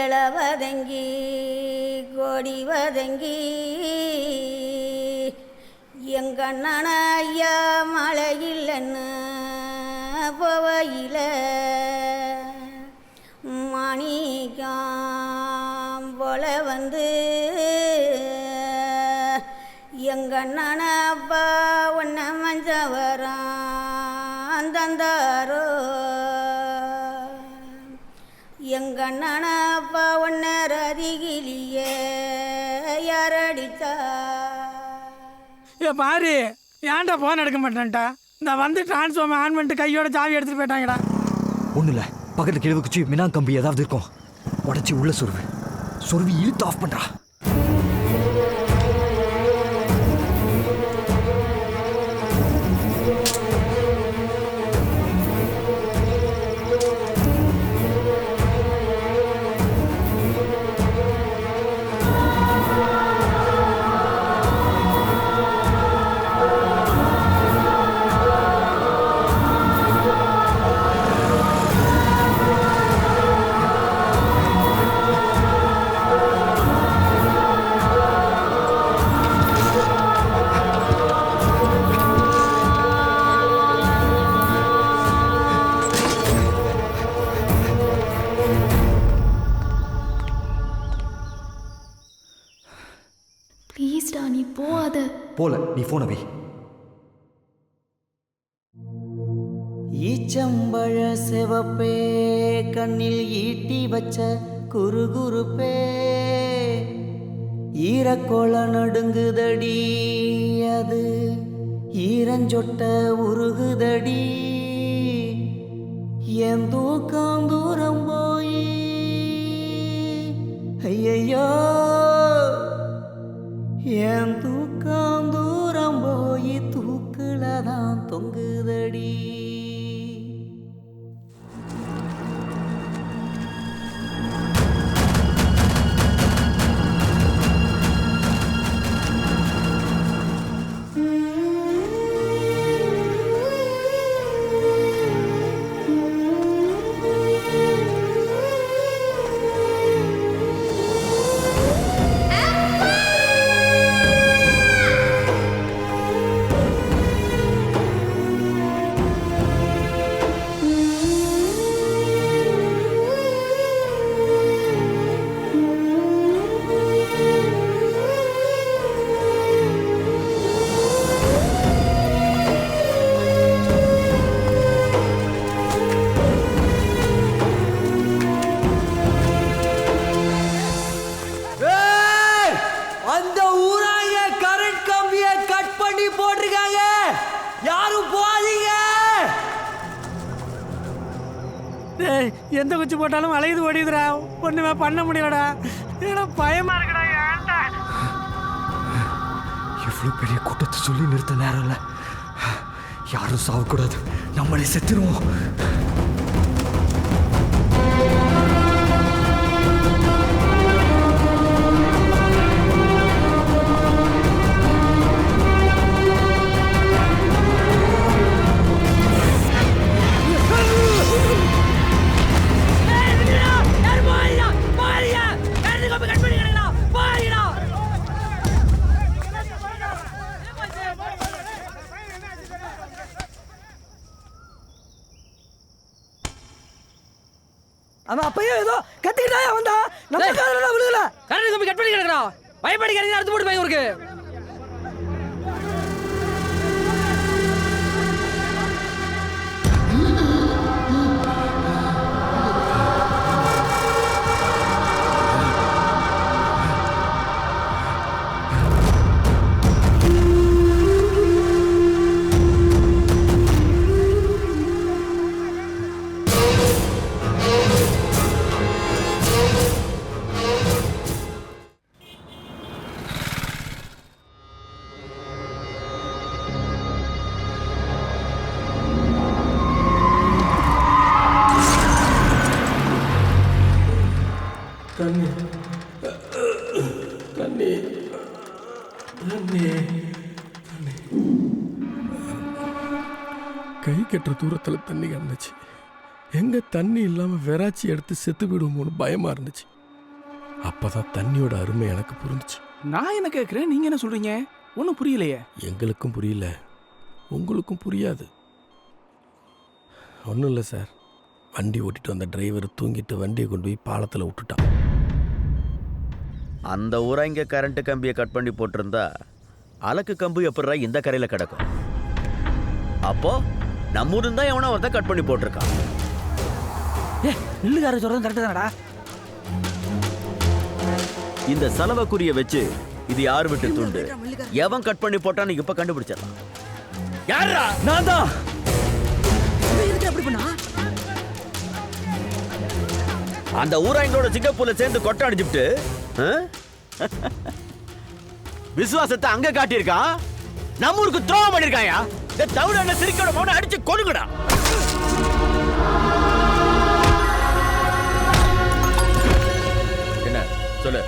ஏழவதங்கி கொடிவதங்கி எங்கண்ணன ஐயா மழையில்லைன்னு போவையில் மாணிக்கம் போல வந்து எங்கண்ணன அப்பா ஒன்ன மஞ்சவரம் தந்தாரோ எங்கண்ணன அப்பா ஒன்ன ரதிகிலியே யாரடிச்சா பாரு ஏன்டா போன் எடுக்க மாட்டேன்ட்டா. நான் வந்து டிரான்ஸ்ஃபார்மர் ஆன் பண்ணிட்டு கையோட சாவி எடுத்துட்டு போயிட்டாங்கடா. ஒன்றும் இல்லை, பக்கத்தில் கிழவு குச்சி மினா கம்பி ஏதாவது இருக்கும், உடச்சி உள்ள சொருவி இழுத்து ஆஃப் பண்ணுறா. ப்ளீஸ்டா நீ போகாத. போல நீ போன வை. ஈச்சம்பழ சிவப்பே கண்ணில் ஈட்டி வச்ச குறுகுறுப்பே ஈரக்கோள நடுங்குதடி அது ஈரஞ்சொட்ட உருகுதடி என் தூக்கம் தூரம் போய் ஐயையோ என் தூக்கம் தூரம் போய் தூக்குல தான் தொங்குதடி. அந்த ஊராய கரண்ட் கம்பியை கட் பண்ணி போட்டிருக்காங்க, யாரும் போகாதீங்க. டேய் எந்த குச்சி போட்டாலும் அலையுது ஓடிதுடா, ஒண்ணுமே பண்ண முடியலடா. ஏன்னா பயமா இருக்குடா. ஏன்டா இவ்வளோ பெரிய கூட்டத்தை சொல்லி நிறுத்த நேரம் இல்லை. யாரும் சாவக்கூடாது, நம்மளே செத்துருவோம். அவன் அப்பயே ஏதோ கத்திக்கிட்டா வந்தா நம்ம காதுல விழுகல. கரண்ட் கம்பி கட் பண்ணி கிடக்குறான். பயப்படி கரண்ட் அறுத்து போட்டு போய் இவருக்கு. கை கட்டுற தூரத்தில் தண்ணி கிடந்துச்சு. எங்கே தண்ணி இல்லாமல் வெறாச்சி எடுத்து செத்து விடுவோமோன்னு பயமாக இருந்துச்சு. அப்போ தான் தண்ணியோட அருமை எனக்கு புரிஞ்சிச்சு. நான் என்ன கேட்குறேன், நீங்கள் என்ன சொல்கிறீங்க? ஒன்றும் புரியலையே. எங்களுக்கும் புரியல, உங்களுக்கும் புரியாது. ஒன்றும் இல்லை சார், வண்டி ஓட்டிட்டு வந்த டிரைவர் தூங்கிட்டு வண்டியை கொண்டு போய் பாலத்தில் விட்டுட்டான். அந்த ஊரா இங்கே கரண்ட்டு கம்பியை கட் பண்ணி போட்டிருந்தா அலக்கு கம்பு எப்படா இந்த கரையில் கிடக்கும்? அப்போ நம்ம ஊர் தான் எவனா ஒருத்தன் கட் பண்ணி போட்டிருக்கான். நில்லுக்கார சொல்றது கரெக்டு தானடா. இந்த செலவக்குரிய வச்சு இது யார் விட்டு துண்டு, எவன் கட் பண்ணி போட்டான்னு இப்ப கண்டுபிடிச்சிடலாம். யாரா? நான் தான். எப்படி பண்ணா? அந்த ஊராங்களோட சிங்கப்பூர்ல சேர்ந்து கொட்டை அடிச்சுட்டு விசுவாசத்தை அங்க காட்டியிருக்கான். நம்ம ஊருக்கு துரோகம் பண்ணிருக்காயா? இந்த தவிர சிரிக்கோட மௌன அடிச்சு கொழுங்கடா. என்ன சொல்லு?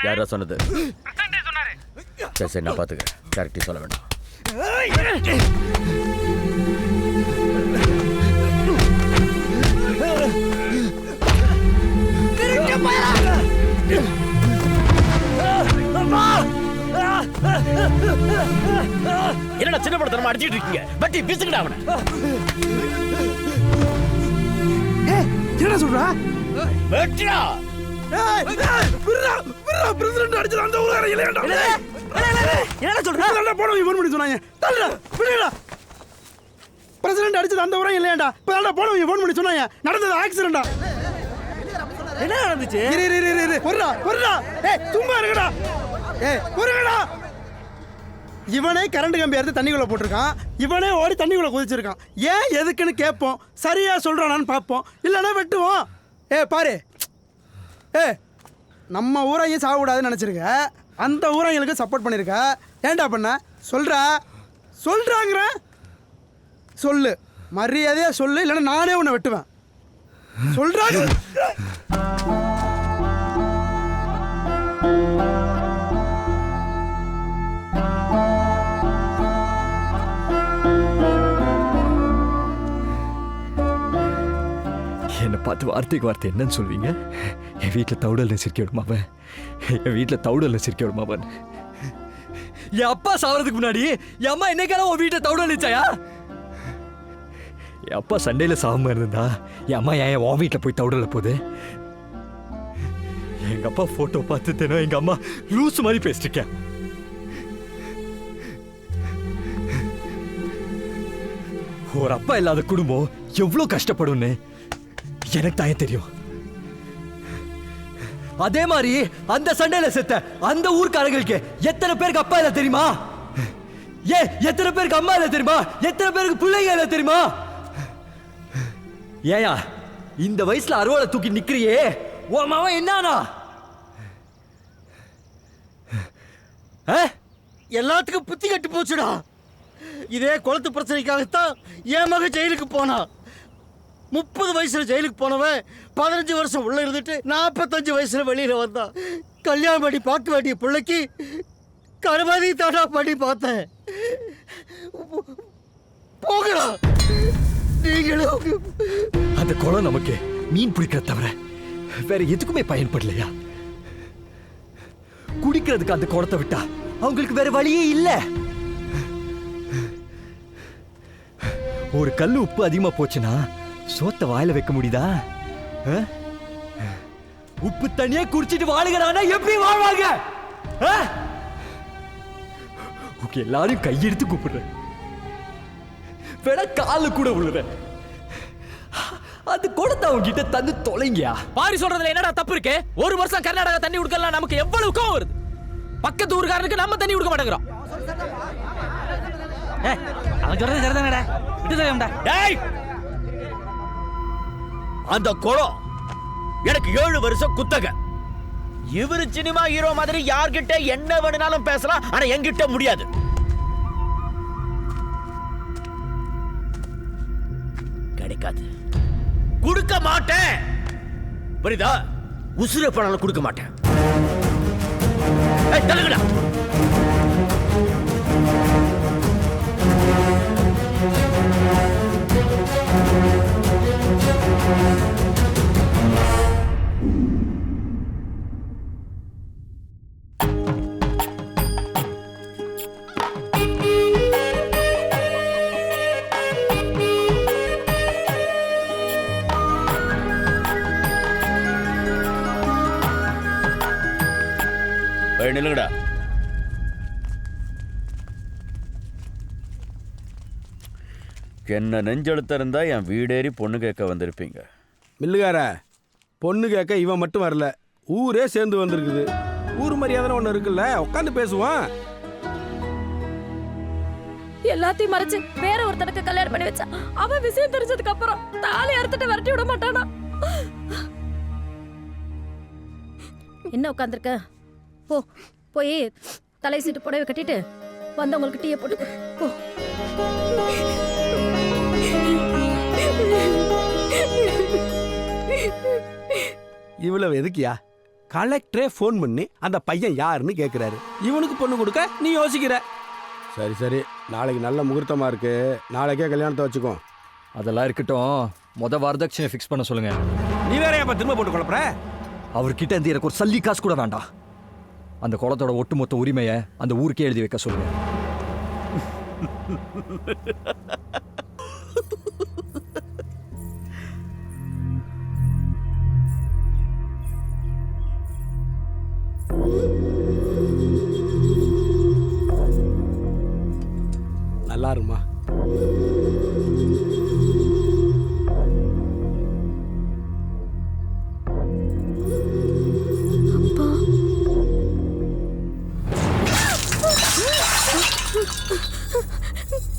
யாரா சொன்னது? சரி சரி, நான் பாத்துக்கிறேன். கரெக்டா சொல்ல வேண்டாம். என்னடா சின்ன படத்தனமா அடிச்சிட்டு இருக்கீங்க? பட்டி பிசுக்கிட்ட அவனை. என்ன சொல்ற? வெட்டியா பிரசிடென்ட் அடிச்சது அந்த ஊரார இல்லையாண்டா? என்ன சொல்ற? நல்லா போனவங்க ஃபோன் பண்ணி சொன்னாங்க. தள்ளுடா விடுடா. பிரசிடென்ட் அடிச்சது அந்த ஊரா இல்லையாண்டா? இப்ப போனவங்க ஃபோன் பண்ணி சொன்னாங்க. நடந்தது ஆக்சிடென்ட்டா. என்ன நடந்துச்சு? இரு பொறுடா. ஏய் சும்மா இருங்கடா. ஏய் பொறுங்கடா. இவனே கரண்ட் கம்பி எடுத்து தண்ணிக்குள்ள போட்டிருக்கான். இவனே ஓடி தண்ணிக்குள்ள குதிச்சிருக்கான். ஏன் எதுக்குன்னு கேட்போம். சரியா சொல்றானான்னு பார்ப்போம். இல்லைன்னா வெட்டுவோம். பாரு, நம்ம ஊரையும் சாகக்கூடாதுன்னு நினச்சிருக்க. அந்த ஊரைங்களுக்கு சப்போர்ட் பண்ணியிருக்க. ஏன்டா பண்ண? சொல்றாங்கிற சொல்லு. மரியாதையா சொல்லு, இல்லைன்னா நானே உன்னை வெட்டுவேன். சொல்றாங்க. என்னை பார்த்து வார்த்தைக்கு வார்த்தை என்னன்னு சொல்வீங்க? என் வீட்டில் தவுடலில் சிரிக்க விடுமாவன், என் வீட்டில் தவுடலில் சிரிக்க விடுமாவன். என் அப்பா சாவறதுக்கு முன்னாடி என் அம்மா என்னைக்கான உன் வீட்டை தவுடலிச்சாயா? என் அப்பா சண்டையில் சாகாம இருந்தா என் அம்மா ஏன் உன் வீட்டில் போய் தவுடல போகுது? எங்க அப்பா போட்டோ பார்த்து தினம் எங்க அம்மா லூஸ் மாதிரி பேசிருக்கேன். ஒரு அப்பா இல்லாத குடும்பம் எவ்வளவு கஷ்டப்படும்னு எனக்கு தான் தெரியும். அதே மாதிரி அந்த சண்டையில செத்த அந்த ஊர்க்காரங்களுக்கு எத்தனை பேருக்கு அப்பா இல்ல தெரியுமா? எத்தனை பேருக்கு அம்மா இல்ல தெரியுமா? எத்தனை பேருக்கு பிள்ளைங்க இல்ல தெரியுமா? ஏயா இந்த வயசுல அறுவாலை தூக்கி நிக்கிறியே, உன் மாவன் என்னானா? எல்லாத்துக்கும் புத்தி கட்டு போச்சுடா. இதே குளத்து பிரச்சனைக்காகத்தான் என் மகன் ஜெயிலுக்கு போனா. 30 வயசுல ஜெயிலுக்கு போனவன் 15 வருஷம் உள்ள இருந்துட்டு 45 வயசுல வெளியில வந்தான். கல்யாணம் பண்ணி பார்க்க வேண்டிய பிள்ளைக்கு கருமாதி தாடா பண்ணி பார்த்தேன். போகடா நீங்களும். அந்த குளம் நமக்கு மீன் பிடிக்கிற தவிர வேற எதுக்குமே பயன்படலையா? குடிக்கிறதுக்கு அந்த குளத்தை விட்டா அவங்களுக்கு வேற வழியே இல்ல. ஒரு கல்லு உப்பு அதிகமா போச்சுன்னா சோத்த வாயில வைக்க முடியுதா? உப்பு தண்ணியே குடிச்சிட்டு வாழுகிறானா எப்படி வாழ்வாங்க? எல்லாரும் கையெடுத்து கூப்பிடுறேன், வேணா காலு கூட விழுறேன். அது கொடுத்த அவங்க கிட்ட தந்து தொலைங்கயா. பாரி சொல்றதுல என்னடா தப்பு இருக்கு? ஒரு வருஷம் கர்நாடகா தண்ணி கொடுக்கலாம், நமக்கு எவ்வளவு கோவம் வருது. பக்கத்து ஊருக்காரனுக்கு நம்ம தண்ணி கொடுக்க மாட்டேங்கிறோம். அவன் சொல்றது சரிதானடா, விட்டு தரேன்டா. டேய், அந்த குளம் எனக்கு 7 வருஷம் குத்தகை. இவரு சினிமா ஹீரோ மாதிரி யார்கிட்ட என்ன வேணும்னாலும் பேசலாம், ஆனா என்கிட்ட முடியாது. கிடைக்காது, கொடுக்க மாட்டேன். புரியுதா? உசுர பணம் கொடுக்க மாட்டேன். தள்ளுங்கடா. நில்லுங்கடா. என்ன நெஞ்செழுத்த இருந்தா என் வீடேறி பொண்ணு கேட்க வந்திருப்பீங்க. மில்லுகார, பொண்ணு கேட்க இவன் மட்டும் வரல, ஊரே சேர்ந்து வந்திருக்குது. ஊர் மரியாதை ஒன்று இருக்குல்ல, உட்காந்து பேசுவான். எல்லாத்தையும் மறைச்சு வேற ஒருத்தனுக்கு கல்யாணம் பண்ணி வச்சா அவன் விஷயம் தெரிஞ்சதுக்கு அப்புறம் தாலி அறுத்துட்டு விரட்டி விட மாட்டானா? என்ன உட்காந்துருக்க? போய் தலை சீட்டு புடவை கட்டிட்டு வந்தவங்களுக்கு டீயை போட்டு போ. இவ்வளவு எதுக்கியா? கலெக்டரே ஃபோன் பண்ணி அந்த பையன் யாருன்னு கேட்குறாரு. இவனுக்கு பொண்ணு கொடுக்க நீ யோசிக்கிற. சரி சரி, நாளைக்கு நல்ல முகூர்த்தமாக இருக்கு, நாளைக்கே கல்யாணத்தை வச்சுக்கோ. அதெல்லாம் இருக்கட்டும், வரதட்சணை ஃபிக்ஸ் பண்ண சொல்லுங்க. நீ வேற ஏப்பா திரும்ப போட்டு குழப்பற? அவர்கிட்ட இருந்து எனக்கு ஒரு சல்லி காசு கூட வேண்டாம். அந்த குளத்தோட ஒட்டுமொத்த உரிமையை அந்த ஊருக்கே எழுதி வைக்க சொல்லுங்க. நல்லா இருக்குமா?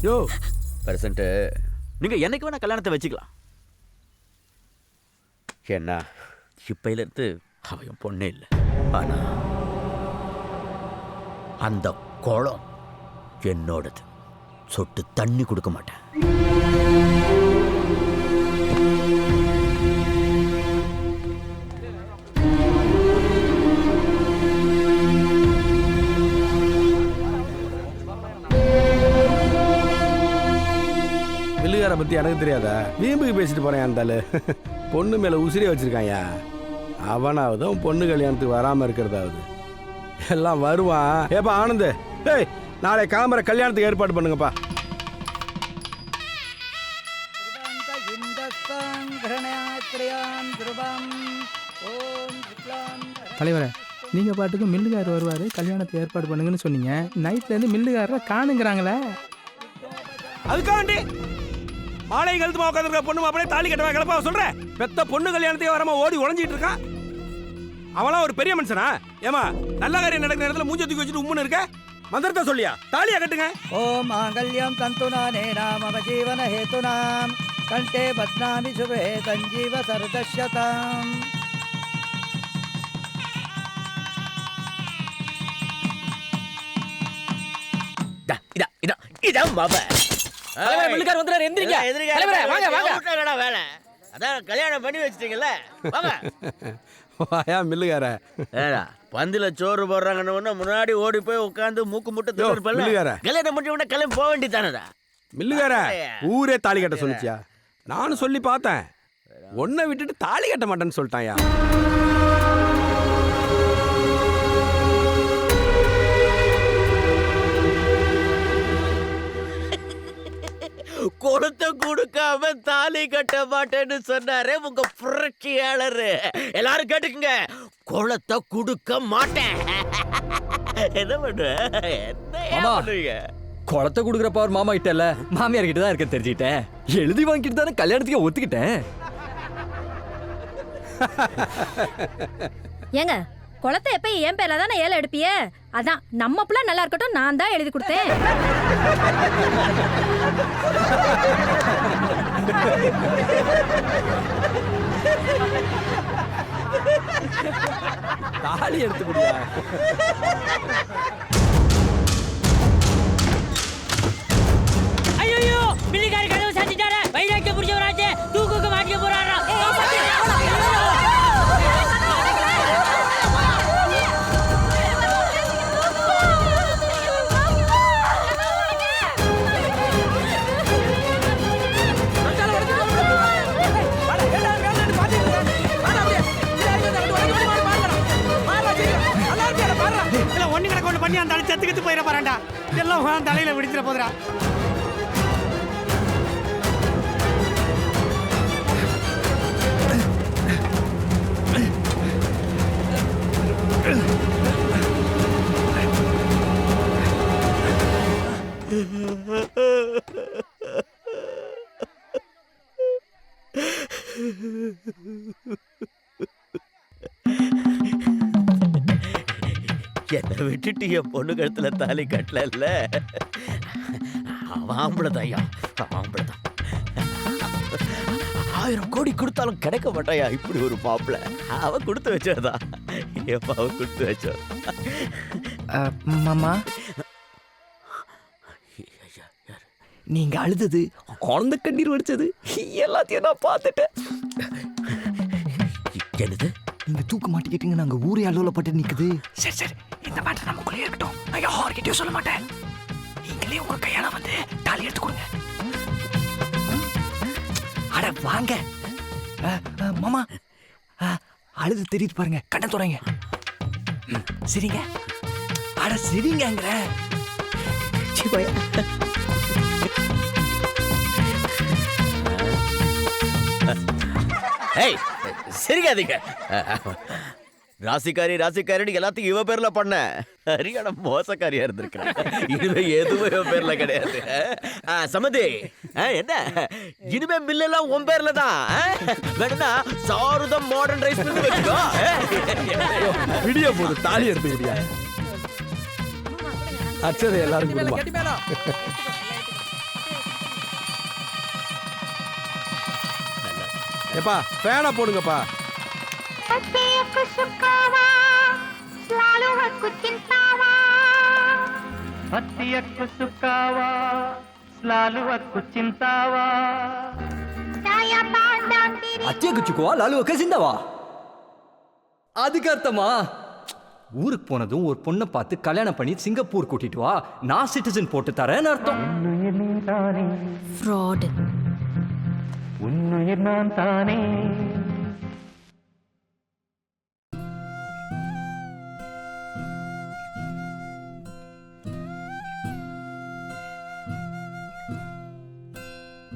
யோ பிரசன்ட், நீங்க என்னைக்கு வேணா கல்யாணத்தை வச்சுக்கலாம். என்ன இப்பையில இருந்து அவன் பொண்ணே இல்லை. ஆனா அந்த குளம் என்னோடது. சொட்டு தண்ணி கொடுக்க மாட்டேன். மில்லுகார பத்தி எனக்கு தெரியாதா? வீம்புக்கு பேசிட்டு போறேன். அந்த பொண்ணு மேல உசிரியை வச்சிருக்காயா. அவனாவது பொண்ணு கல்யாணத்துக்கு வராம இருக்கிறதாவது. எல்லாம் வருவான். ஏப்பா ஆனந்த், ஏய் நாளை கிளம்புற கல்யாணத்துக்கு ஏற்பாடு பண்ணுங்கப்பா. தலைவரே, நீங்கள் பாட்டுக்கு மில்லுகாரர் வருவார், கல்யாணத்தை ஏற்பாடு பண்ணுங்கன்னு சொன்னீங்க. நைட்லேருந்து மில்லுகாரரை காணுங்கிறாங்களே. அதுக்காண்டி மாலை கழுத்து உட்காந்துருக்க பொண்ணு அப்படியே தாலி கட்டவா கிளப்பா சொல்கிறேன். பெத்த பொண்ணு கல்யாணத்தையே வராம ஓடி உழைஞ்சிட்டு இருக்கான். அவளாம் ஒரு பெரிய மனுஷனா? ஏமா நல்ல காரியம் நடக்கிற நேரத்தில் மூஞ்ச தூக்கி வச்சுட்டு உம்முன்னு இருக்க. மந்திரத்தை சொல்லியா? தாலியா கட்டுங்க. ஓம் மாங்கல்யம் தந்துநானே நாம ஜீவன ஹேதுனாம் கண்டே பத்னாமி சுபே சஞ்சீவ சரதஷ்யதாம். இதான் மாப. தலைவரே, மில்லுகார் வந்தாரு, எந்திரிங்க. தலைவரே, வாங்க வாங்க. வேலை அதான் கல்யாணம் பண்ணி வச்சிட்டீங்கல்ல, வாங்க. வாயா மில்லுகார. பந்தில சோறு போடுறாங்கன்னு முன்னாடி ஓடி போய் உட்காந்து மூக்கு முட்டை மில்லுகார. கல்யாணம் பண்ணி உடனே கிளம்பி போக வேண்டியதானடா. மில்லுகார, ஊரே தாலி கட்ட சொல்லிச்சியா? நானும் சொல்லி பார்த்தேன். ஒன்றை விட்டுட்டு தாலி கட்ட மாட்டேன்னு சொல்லிட்டாயா. குளத்தை கொடுக்காம தாலி கட்ட மாட்டேன்னு சொன்னாரே உங்க புரட்சியாளர். எல்லாரும் கேட்டுக்குங்க, குளத்தை கொடுக்க மாட்டேன். என்ன பண்ணுவீங்க? குளத்தை கொடுக்குற பவர் மாமா கிட்ட இல்ல, மாமியார் கிட்ட தான் இருக்க தெரிஞ்சுக்கிட்டேன். எழுதி வாங்கிட்டு தானே கல்யாணத்துக்கு ஒத்துக்கிட்டேன். ஏங்க, குளத்தை எப்ப என் பேர்ல தானே ஏல எடுப்பியே? அதான் நம்ம பிள்ளை நல்லா இருக்கட்டும், நான் தான் எழுதி கொடுத்தேன். தாலி எடுத்து முடியா? ஐயோ, பிள்ளைக்கார கதவு சாத்திட்டாரே. வைராக்கிய புடிச்சவராச்சே, தூக்குக்கு மாட்டிக்க போறாரா? பண்ணி அந்த செத்துக்கிட்டு போயிட போறான்டா. எல்லாம் தலையில விடிச்சிட போதுடா. என்னை விட்டுட்டு என் பொண்ணு கழுத்துல தாலி கட்டல. அவன் ஆம்பளதாயா, ஆம்பளதான். 1000 கோடி கொடுத்தாலும் கிடைக்க மாட்டாயா இப்படி ஒரு மாப்பிள்ள. அவன் கொடுத்து வச்சதா, எப்ப அவன் கொடுத்து வச்சோ. மாமா, நீங்க அழுதது, குழந்தை கண்ணீர் வடிச்சது எல்லாத்தையும் நான் பார்த்துட்டேன். என்னது? நீங்க தூக்க மாட்டிக்கிட்டீங்க, நாங்க ஊரே அலுவலப்பட்டு நிக்குது. சரி சரி, இந்த மேட்டர் நமக்குள்ளே இருக்கட்டும். நான் யார்கிட்டயும் சொல்ல மாட்டேன். நீங்களே உங்க கையால வந்து தாலி எடுத்து கொடுங்க. அட வாங்க மாமா, அழுது தெரியுது பாருங்க, கண்ணை துறைங்க. சரிங்க, அட சரிங்கிற. சரிக்காதீங்க. ராசிக்காரி ராசிக்காரி எல்லாத்தையும் இவ பேர்ல பண்ண சரியான மோசக்காரியா இருந்திருக்கிறேன். இனிமே எதுவும் இவ பேர்ல கிடையாது. சமதி, என்ன இனிமே மில்லெல்லாம் உன் பேர்ல தான். வேணும்னா சாருதம் மாடர்ன் ரைஸ் பண்ணி வச்சுக்கோ. விடிய போது தாலி எடுத்து விடியா. அச்சதை எல்லாரும் கொடுமா. ஏப்பா ஃபேனை போடுங்கப்பா. அத்திய குச்சிக்குவா லாலுவக்க சிந்தாவா? அதுக்கு அர்த்தமா? ஊருக்கு போனதும் ஒரு பொண்ணை பார்த்து கல்யாணம் பண்ணி சிங்கப்பூர் கூட்டிட்டு வா, நான் சிட்டிசன் போட்டு தரேன்னு அர்த்தம். ஃப்ராட். உன்னுயிர் நான் தானே.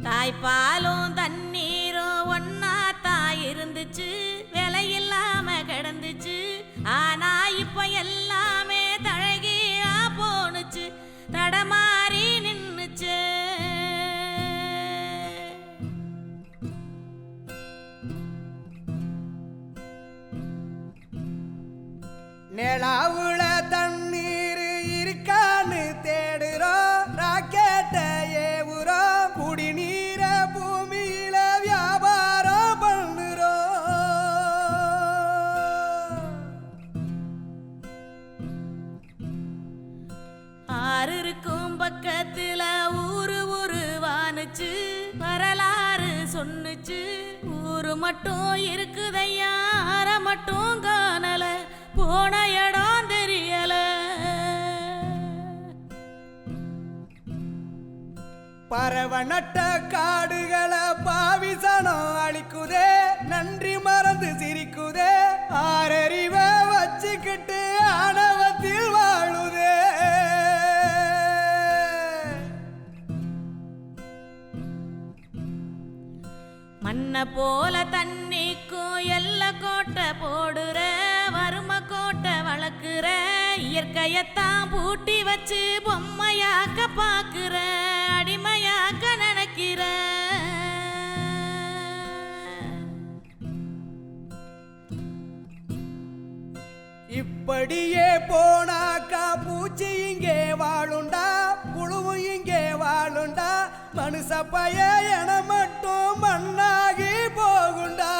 தாய்ப்பாலும் தண்ணீரும் ஒன்னா தான் இருந்துச்சு, விலையில்லாம கிடந்துச்சு. ஆனா இப்ப எல்லாமே தழகியா போனுச்சு, தடமாறி நின்னுச்சு. நிலாவுல தண்ணீர் இருக்கான்னு தேடுறோம், ராக்கெட்ட ஏவுறோம், குடிநீர பூமியில வியாபாரம் பண்ணுறோம். ஆறு இருக்கும் பக்கத்துல ஊரு உருவானுச்சு, வரலாறு சொன்னுச்சு. ஊரு மட்டும் இருக்குதையா, ஆற மட்டும் காணல, போன இடம் தெரியல. பறவை நட்ட காடுகளை பாவிசனம் அழிக்குதே, நன்றி மறந்து சிரிக்குதே, ஆறறிவ வச்சுக்கிட்டு ஆணவத்தில் வாழுதே. உன்னை போல தண்ணிக்கும் எல்ல கோட்டை போடுற வறும கோட்டை வளர்க்குற இயற்கையத்தான் பூட்டி வச்சு பொம்மையாக்க பாக்குற அடிமையாக்க நினைக்கிற. இப்படியே போனாக்கா பூச்சி இங்கே வாழுண்டா புழுவும் இங்கே வாழுண்டா மனுஷ பைய என மட்டும் மண்ணாகி போகுண்டா.